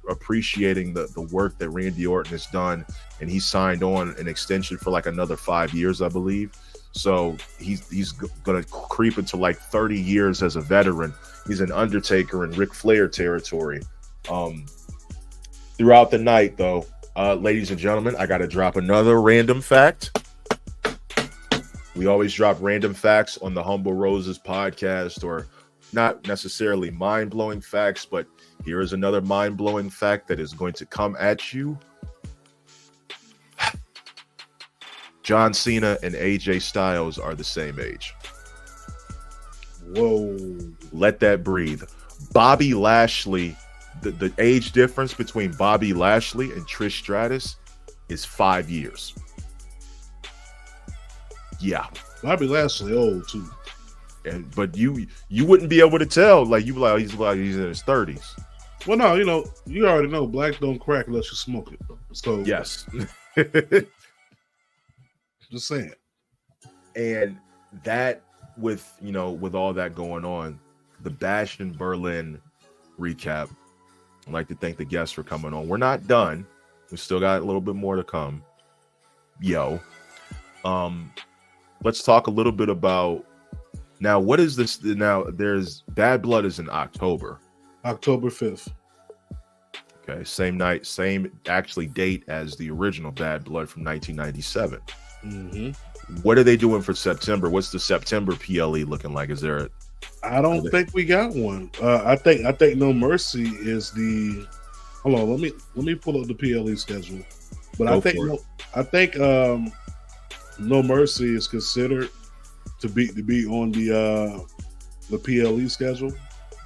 appreciating the work that Randy Orton has done, and he signed on an extension for like another 5 years, I believe. So he's gonna creep into like 30 years as a veteran. He's an Undertaker and Ric Flair territory. Throughout the night, though, ladies and gentlemen, I gotta drop another random fact. We always drop random facts on the Humble Roses podcast, or not necessarily mind-blowing facts, but here is another mind-blowing fact that is going to come at you. John Cena and AJ Styles are the same age. Whoa. Let that breathe. Bobby Lashley, the age difference between Bobby Lashley and Trish Stratus is 5 years. Yeah. Bobby Lashley old too. But you wouldn't be able to tell. Like, you like he's in his 30s. Well, no, you already know black don't crack unless you smoke it. So yes. Just saying. And that with all that going on, the Bash in Berlin recap. I'd like to thank the guests for coming on. We're not done. We still got a little bit more to come. Let's talk a little bit about now. What is this? Now there's Bad Blood is in October 5th. Okay, same night, same actually date as the original Bad Blood from 1997. Mm-hmm. What are they doing for September? What's the September PLE looking like? Is there I don't think we got one. I think No Mercy is the. Hold on, let me pull up the PLE schedule. But I think No Mercy is considered to be on the PLE schedule.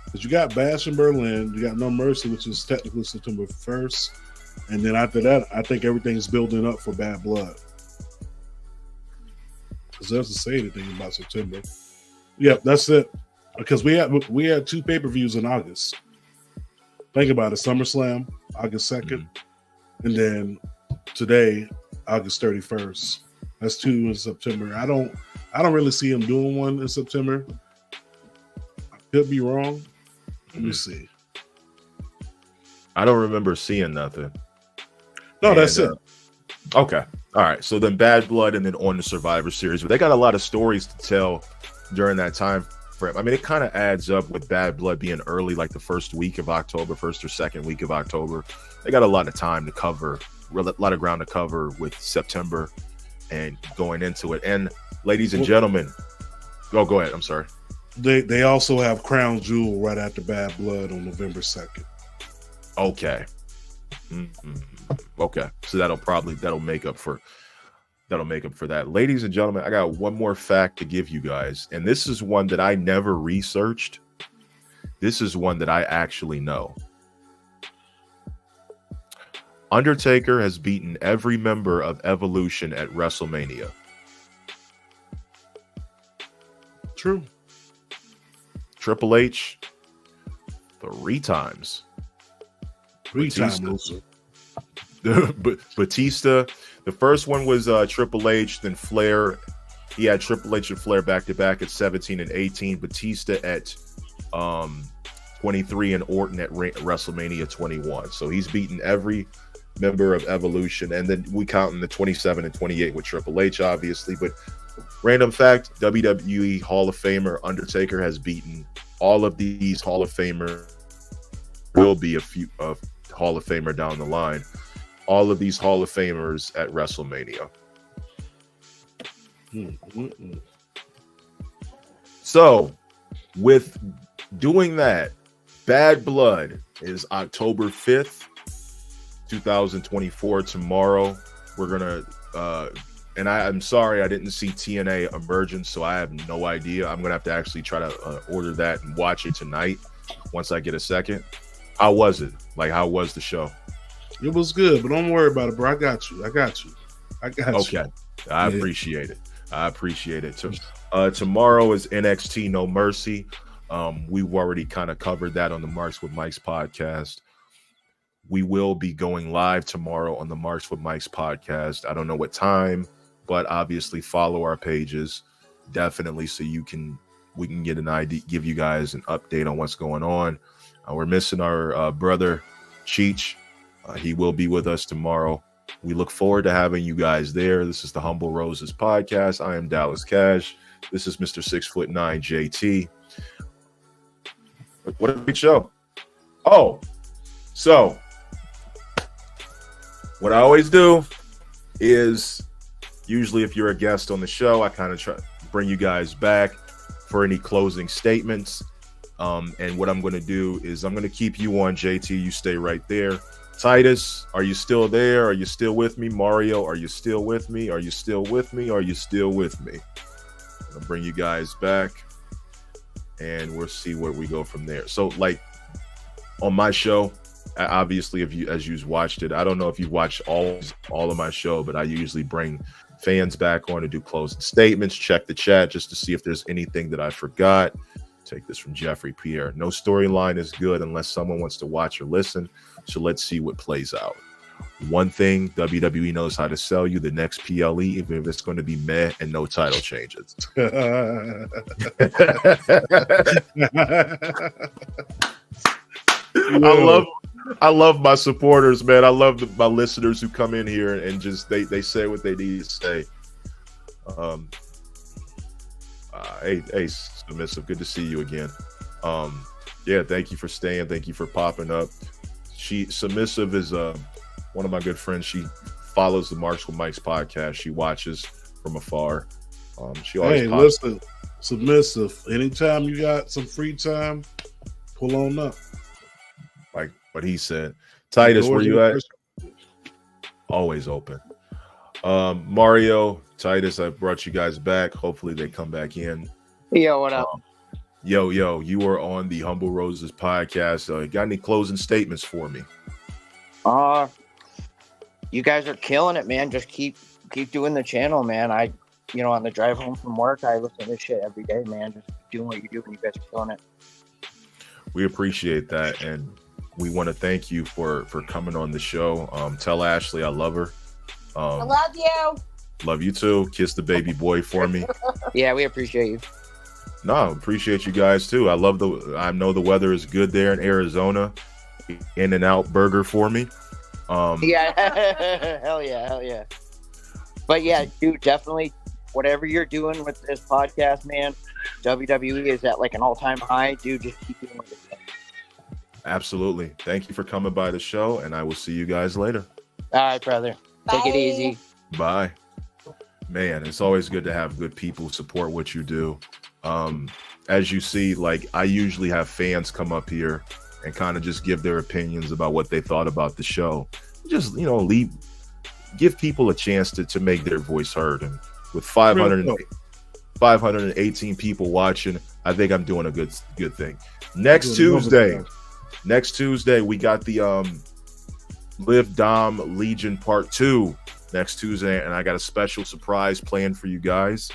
Because you got Bash in Berlin, you got No Mercy, which is technically September 1st, and then after that, I think everything's building up for Bad Blood. Because it doesn't say anything about September. Yep, that's it. Because we had 2 pay-per-views in August. Think about it: SummerSlam, August 2nd, and then today, August 31st. That's 2 in September. I don't really see him doing one in September. I could be wrong. Let me see. I don't remember seeing nothing. No, that's it. Okay. All right. So then Bad Blood and then on the Survivor Series. But they got a lot of stories to tell during that time frame. I mean, it kind of adds up with Bad Blood being early, like the first week of October, first or second week of October. They got a lot of time to cover, a lot of ground to cover with September and going into it. And ladies and gentlemen, go ahead. I'm sorry. They also have Crown Jewel right after Bad Blood on November 2nd. Okay. Okay. So that'll make up for that. Ladies and gentlemen, I got one more fact to give you guys. And this is one that I never researched. This is one that I actually know. Undertaker has beaten every member of Evolution at WrestleMania. True. Triple H 3 times. 3 times. Batista. The first one was Triple H, then Flair. He had Triple H and Flair back to back at 17 and 18. Batista at 23 and Orton at WrestleMania 21. So he's beaten every member of Evolution, and then we count in the 27 and 28 with Triple H, obviously. But random fact: WWE Hall of Famer Undertaker has beaten all of these Hall of Famer. Will be a few of Hall of Famer down the line. All of these Hall of Famers at WrestleMania. So, with doing that, Bad Blood is October 5th, 2024. Tomorrow, we're gonna and I'm sorry I didn't see TNA Emergence, so I have no idea. I'm gonna have to actually try to order that and watch it tonight once I get a second. How was it? Like, how was the show? It was good, but don't worry about it, bro. I got you. Okay, I appreciate it. I appreciate it too. Tomorrow is NXT No Mercy. We've already kind of covered that on the Marks with Mike's podcast. We will be going live tomorrow on the Marks with Mike's podcast. I don't know what time, but obviously follow our pages definitely so we can get an idea, give you guys an update on what's going on. We're missing our brother Cheech. He will be with us tomorrow. We look forward to having you guys there. This is the Humble Roses podcast. I am Dallas Cash. This is Mr. 6'9" JT. What a great show. Oh, so what I always do is usually if you're a guest on the show, I kind of try to bring you guys back for any closing statements. And what I'm going to do is I'm going to keep you on, JT. You stay right there. Titus, are you still there? Are you still with me? Mario, are you still with me? Are you still with me? Are you still with me? I'll bring you guys back and we'll see where we go from there. So like on my show, obviously as you've watched it, I don't know if you've watched all of my show, but I usually bring fans back on to do closing statements, check the chat just to see if there's anything that I forgot. Take this from Jeffrey Pierre. No storyline is good unless someone wants to watch or listen. So let's see what plays out. One thing WWE knows how to sell you: the next PLE, even if it's going to be meh and no title changes. I love my supporters, man. I love my listeners who come in here and just they say what they need to say. Hey, Submissive, good to see you again. Yeah, thank you for staying. Thank you for popping up. Submissive is one of my good friends. She follows the Marks with Mike's podcast. She watches from afar. She always listen, Submissive. Anytime you got some free time, pull on up. Like what he said. Titus, where you at? Always open. Mario, Titus, I brought you guys back. Hopefully they come back in. Yo, what up? Yo, you are on the Humble Roses podcast. Got any closing statements for me? You guys are killing it, man. Just keep doing the channel, man. On the drive home from work, I listen to this shit every day, man. Just doing what you do, and you guys are killing it. We appreciate that, and we want to thank you for coming on the show. Tell Ashley I love her. I love you. Love you too. Kiss the baby boy for me. Yeah, we appreciate you. No, appreciate you guys too. I know the weather is good there in Arizona. In-N-Out burger for me. Yeah, hell yeah. But yeah, dude, definitely whatever you're doing with this podcast, man, WWE is at like an all-time high. Dude, just keep doing what you're doing. Absolutely. Thank you for coming by the show, and I will see you guys later. All right, brother. Bye. Take it easy. Bye. Man, it's always good to have good people support what you do. As you see, like I usually have fans come up here and kind of just give their opinions about what they thought about the show. Just, give people a chance to make their voice heard. And with 518 people watching, I think I'm doing a good thing. Next Tuesday, we got the Liv Dom Legion Part 2 next Tuesday, and I got a special surprise planned for you guys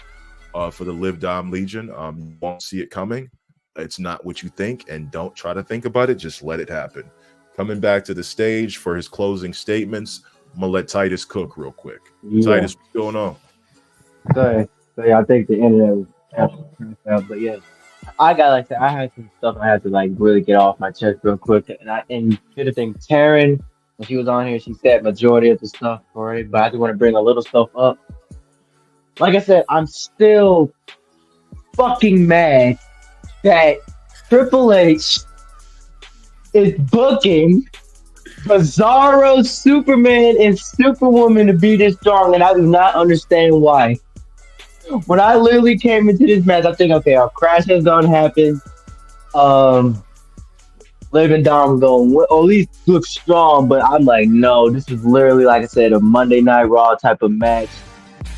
for the Liv Dom Legion. You won't see it coming. It's not what you think, and don't try to think about it. Just let it happen. Coming back to the stage for his closing statements, I'm gonna let Titus cook real quick. Yeah. Titus, what's going on? So yeah, I think the internet was absolutely out, but yeah, I had some stuff I had to like really get off my chest real quick, and did a thing. Taryn, when she was on here, she said majority of the stuff already, but I just want to bring a little stuff up. Like I said, I'm still fucking mad that Triple H is booking Bizarro, Superman, and Superwoman to be this strong, and I do not understand why. When I literally came into this match, I think, okay, our crash is gonna happen. Liv and Dom going, or at least look strong, but I'm like, no, this is literally, like I said, a Monday Night Raw type of match.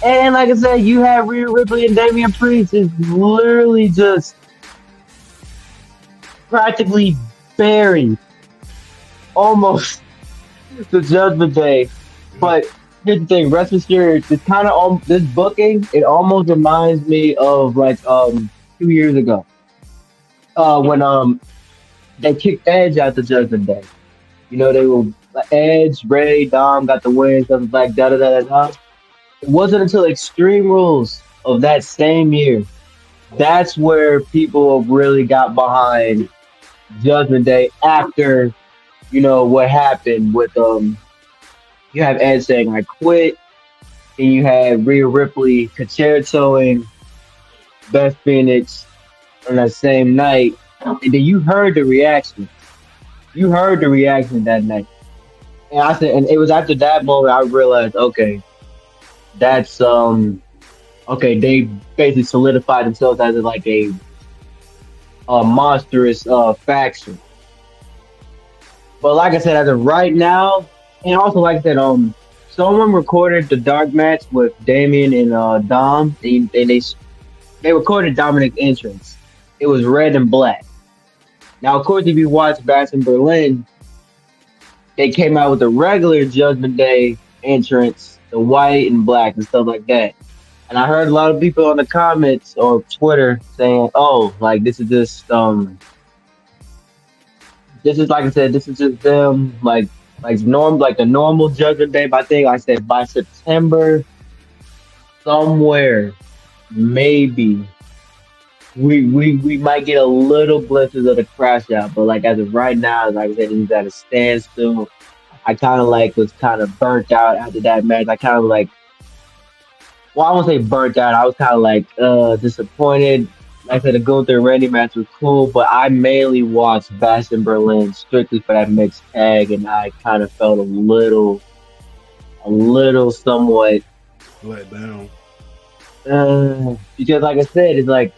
And like I said, you have Rhea Ripley and Damian Priest is literally just practically buried almost the Judgment Day. But here's the thing, Wrestling Series is kind of this booking. It almost reminds me of like 2 years ago when they kicked Edge out the Judgment Day. You know, they were Edge, Ray, Dom got the win, stuff like da da da da. It wasn't until Extreme Rules of that same year that's where people really got behind Judgment Day after, you know, what happened with you have Ed saying I quit, and you had Rhea Ripley concertoing Beth Phoenix on that same night, and then you heard the reaction. You heard the reaction that night, and I said, and it was after that moment I realized, okay, that's okay, they basically solidified themselves as like a monstrous faction. But like I said, as of right now, and also like I said, someone recorded the dark match with Damian and Dom, and they recorded Dominic's entrance. It was red and black. Now, of course, if you watch Bash in Berlin, they came out with the regular Judgment Day entrance, the white and black and stuff like that. And I heard a lot of people in the comments or Twitter saying, "Oh, like this is just this is like I said, this is just them like the normal Judgment Day." But I think I said by September, somewhere, maybe we might get a little glimpses of the crash out. But like as of right now, like I said, he's at a standstill. I kind of was kind of burnt out after that match. I kind of well, I won't say burnt out. I was kind of disappointed. Like I said, the Gunther and Randy match was cool, but I mainly watched Bash in Berlin strictly for that mixed tag, and I kind of felt a little somewhat let down. Because like I said, it's like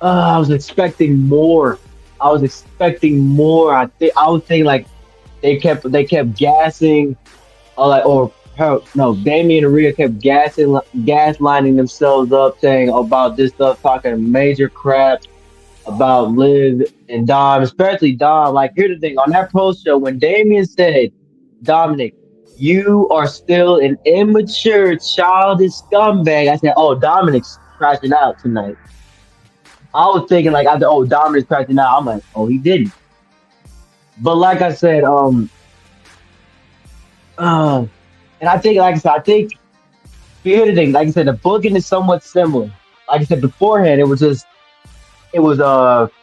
I was expecting more. I was thinking like they kept gassing, Damian and Rhea kept gaslighting themselves up, saying about this stuff, talking major crap about Liv and Dom, especially Dom. Like, here's the thing, on that post show, when Damian said, "Dominic, you are still an immature, childish scumbag," I said, "Oh, Dominic's crashing out tonight." I was thinking Dominic's crashing out. I'm like, oh, he didn't. But like I said, and I think, here's the thing, like I said, the booking is somewhat similar. Like I said beforehand, it was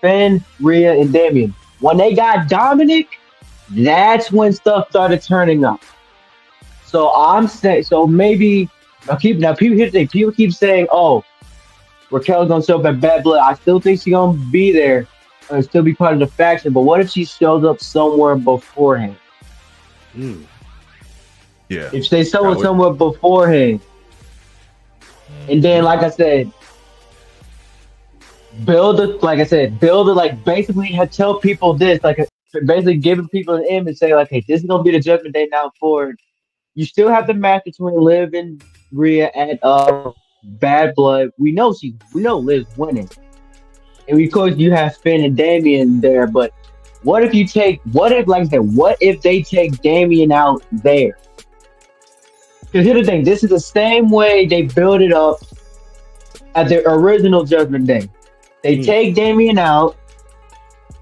Finn, Rhea, and Damian. When they got Dominic, that's when stuff started turning up. So I'm saying, maybe now people keep saying, "Oh, Raquel's gonna show up at Bad Blood." I still think she's gonna be there and still be part of the faction. But what if she shows up somewhere beforehand? Yeah. If they show up somewhere beforehand, and then like I said, build it. Like basically tell people this, basically giving people an image, say like, "Hey, this is gonna be the Judgment Day now forward." You still have the match between Liv and Rhea at Bad Blood. We know Liv's winning, and of course you have Finn and Damian there. But what if they take Damian out there? Because here's the thing, this is the same way they build it up at the original Judgment Day. They take Damian out.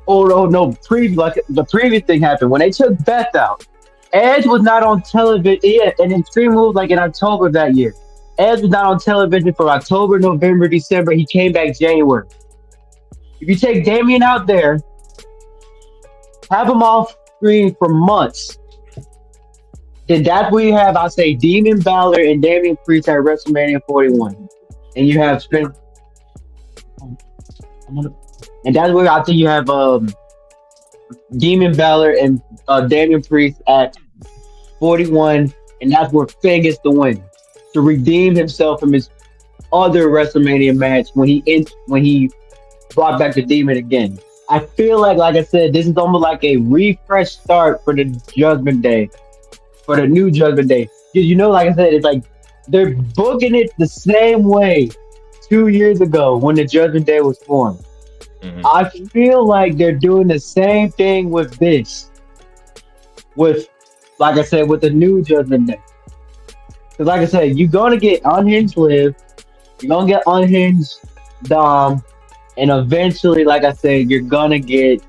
The previous thing happened when they took Beth out. Edge was not on television yet, and Extreme Rules in October that year. Edge was not on television for October, November, December. He came back January. If you take Damian out there, have him off screen for months, then that's where you have, I'll say, Demon Balor and Damian Priest at WrestleMania 41. And you have and that's where I think you have Demon Balor and Damian Priest at 41, and that's where Finn gets the win to redeem himself from his other WrestleMania match when he brought back the demon again. I feel like I said, this is almost like a refresh start for the Judgment Day, for the new Judgment Day. You know, like I said, it's like they're booking it the same way 2 years ago when the Judgment Day was formed. Mhm. I feel like they're doing the same thing with this, with, like I said, with the new Judgment Day. Because, like I said, you're gonna get unhinged Liv, you're gonna get unhinged Dom, and eventually, like I said, you're gonna get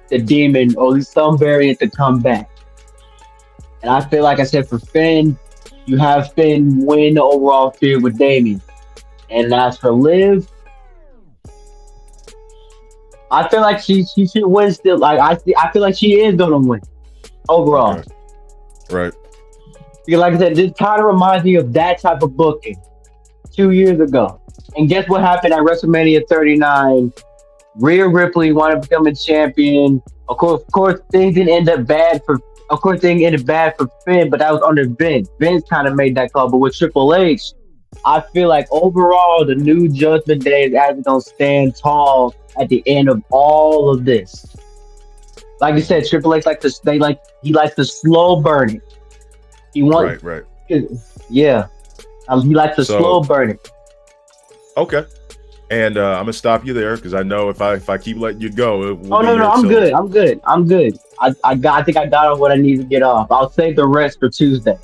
the demon or at least some variant to come back. And I feel like I said for Finn, you have Finn win the overall feud with Damien. And as for Liv, I feel like she should win still. Like I feel like she is gonna win overall. Okay. Right. Because like I said, this kind of reminds me of that type of booking 2 years ago. And guess what happened at WrestleMania 39? Rhea Ripley wanted to become a champion. Of course, things didn't end up bad for. Of course, things ended bad for Finn, but that was under Vince. Vince kind of made that call. But with Triple H, I feel like overall, the new Judgment Day is actually gonna stand tall at the end of all of this. Like you said, Triple H he likes to slow burn it. He wants, Right. yeah. He likes to So- slow burn it. Okay. And I'm gonna stop you there because I know if I keep letting you go, we'll Oh be no, here I'm till- good. I'm good. I think I got off what I need to get off. I'll save the rest for Tuesday.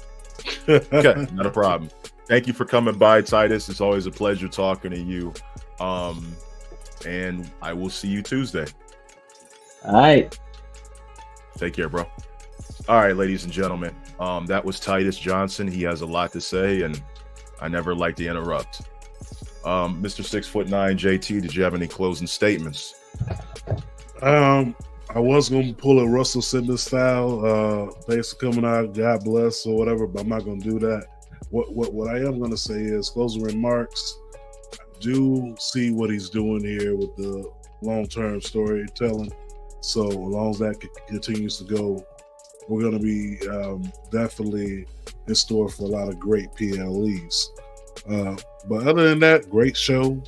Okay, not a problem. Thank you for coming by, Titus. It's always a pleasure talking to you. And I will see you Tuesday. All right. Take care, bro. All right, ladies and gentlemen. That was Titus Johnson. He has a lot to say, and I never like to interrupt. Mr. 6'9", JT, did you have any closing statements? I was gonna pull a Russell Simmons style. Thanks for coming out. God bless or whatever, but I'm not gonna do that. What I am gonna say is closing remarks. I do see what he's doing here with the long-term storytelling. So as long as that continues to go, we're gonna be definitely in store for a lot of great PLEs. But other than that, great show,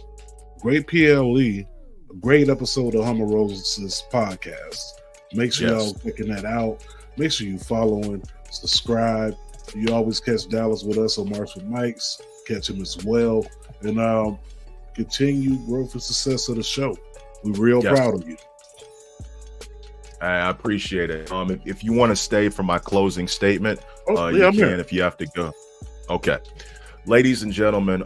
great PLE, a great episode of Hummer Roses podcast. Make sure Yes. y'all checking that out. Make sure you following, subscribe. You always catch Dallas with us on March with Mikes. Catch him as well. And continue growth and success of the show. We're real Yes. proud of you. I appreciate it. If you want to stay for my closing statement, Oh, you I'm can here. if you have to go. Okay. Ladies and gentlemen,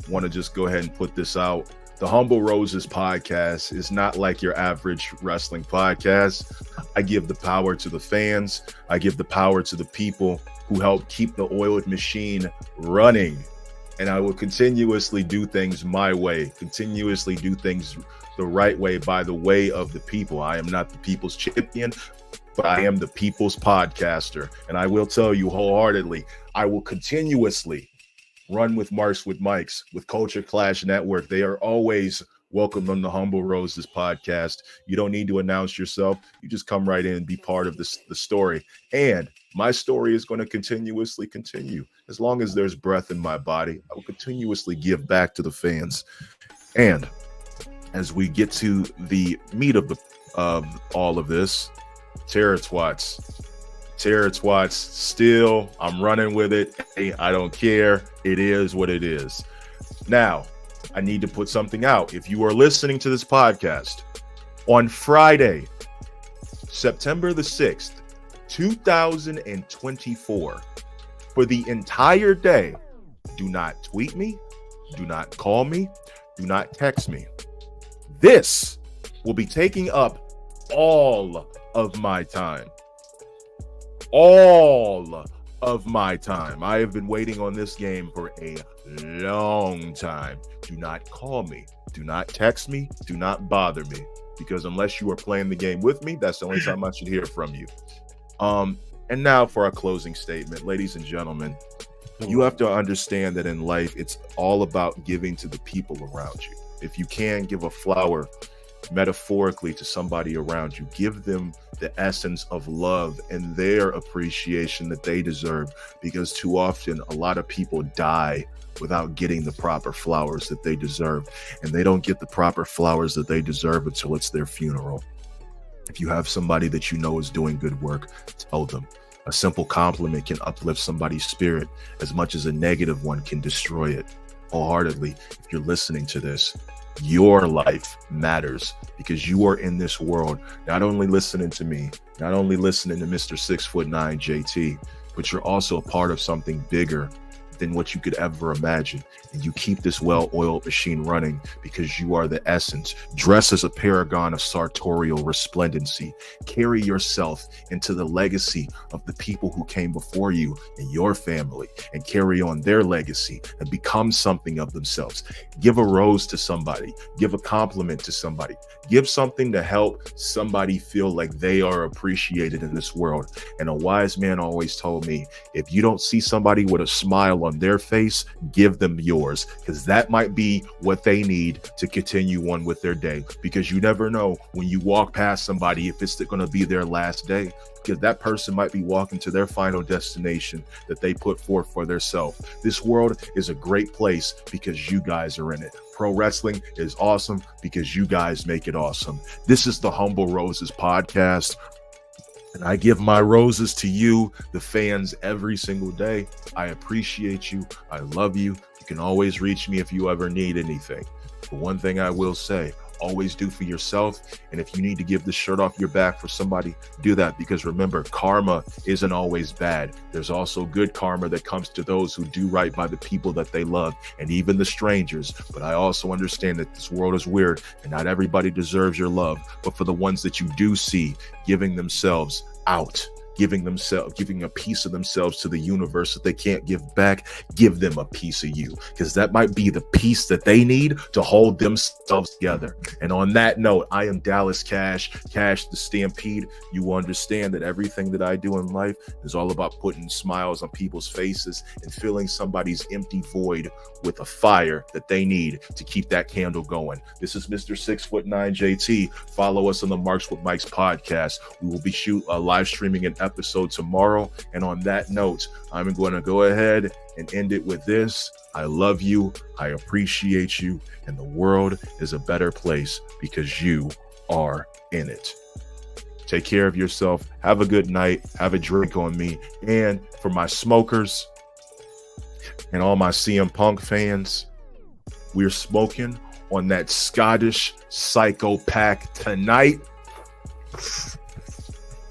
want to just go ahead and put this out. The Humble Roses podcast is not like your average wrestling podcast. I give the power to the fans. I give the power to the people who help keep the oiled machine running. And I will continuously do things my way, continuously do things the right way by the way of the people. I am not the people's champion, but I am the people's podcaster. And I will tell you wholeheartedly, I will continuously run with Marks with Mikes, with Culture Clash Network. They are always welcome on the Humble Roses podcast. You don't need to announce yourself. You just come right in and be part of the story. And my story is going to continuously continue. As long as there's breath in my body, I will continuously give back to the fans. And as we get to the meat of all of this, Terror Twats, still, I'm running with it. Hey, I don't care. It is what it is. Now, I need to put something out. If you are listening to this podcast on Friday, September the 6th, 2024, for the entire day, do not tweet me, do not call me, do not text me. This will be taking up all of my time. All of my time. I have been waiting on this game for a long time. Do not call me. Do not text me. Do not bother me. Because unless you are playing the game with me, that's the only time I should hear from you. And now for our closing statement. Ladies and gentlemen, you have to understand that in life, it's all about giving to the people around you. If you can give a flower metaphorically to somebody around you. Give them the essence of love and their appreciation that they deserve, because too often a lot of people die without getting the proper flowers that they deserve, and they don't get the proper flowers that they deserve until it's their funeral. If you have somebody that you know is doing good work, tell them. A simple compliment can uplift somebody's spirit as much as a negative one can destroy it. Wholeheartedly, if you're listening to this, your life matters, because you are in this world not only listening to me, not only listening to Mr. 6'9" JT, but you're also a part of something bigger than what you could ever imagine. And you keep this well-oiled machine running because you are the essence. Dress as a paragon of sartorial resplendency. Carry yourself into the legacy of the people who came before you and your family, and carry on their legacy and become something of themselves. Give a rose to somebody. Give a compliment to somebody. Give something to help somebody feel like they are appreciated in this world. And a wise man always told me, if you don't see somebody with a smile on their face, give them yours, because that might be what they need to continue on with their day. Because you never know when you walk past somebody if it's going to be their last day, because that person might be walking to their final destination that they put forth for themselves. This world is a great place because you guys are in it. Pro wrestling is awesome because you guys make it awesome. This is the Humble Roses podcast, and I give my roses to you, the fans, every single day. I appreciate you. I love you. You can always reach me if you ever need anything. But one thing I will say, always do for yourself. And if you need to give the shirt off your back for somebody, do that. Because remember, karma isn't always bad. There's also good karma that comes to those who do right by the people that they love, and even the strangers. But I also understand that this world is weird and not everybody deserves your love. But for the ones that you do see giving themselves out, giving a piece of themselves to the universe that they can't give back, give them a piece of you, because that might be the piece that they need to hold themselves together. And on that note, I am Dallas Cash the Stampede. You will understand that everything that I do in life is all about putting smiles on people's faces and filling somebody's empty void with a fire that they need to keep that candle going. This is Mr. 6'9" JT. Follow us on the Marks with Mikes podcast. We will be live streaming an episode tomorrow. And on that note, I'm going to go ahead and end it with this. I love you. I appreciate you. And the world is a better place because you are in it. Take care of yourself. Have a good night. Have a drink on me. And for my smokers and all my CM Punk fans, we're smoking on that Scottish Psycho Pack tonight.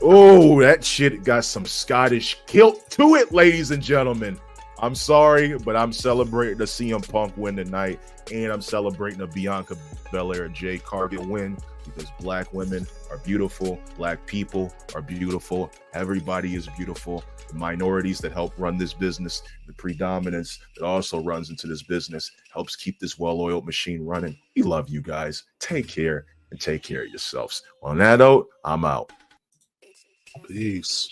Oh, that shit got some Scottish kilt to it, ladies and gentlemen. I'm sorry, but I'm celebrating the CM Punk win tonight, and I'm celebrating the Bianca Belair and Jade Cargill win, because black women are beautiful, black people are beautiful, everybody is beautiful. The minorities that help run this business, the predominance that also runs into this business, helps keep this well-oiled machine running. We love you guys. Take care, and take care of yourselves. On that note, I'm out. Peace.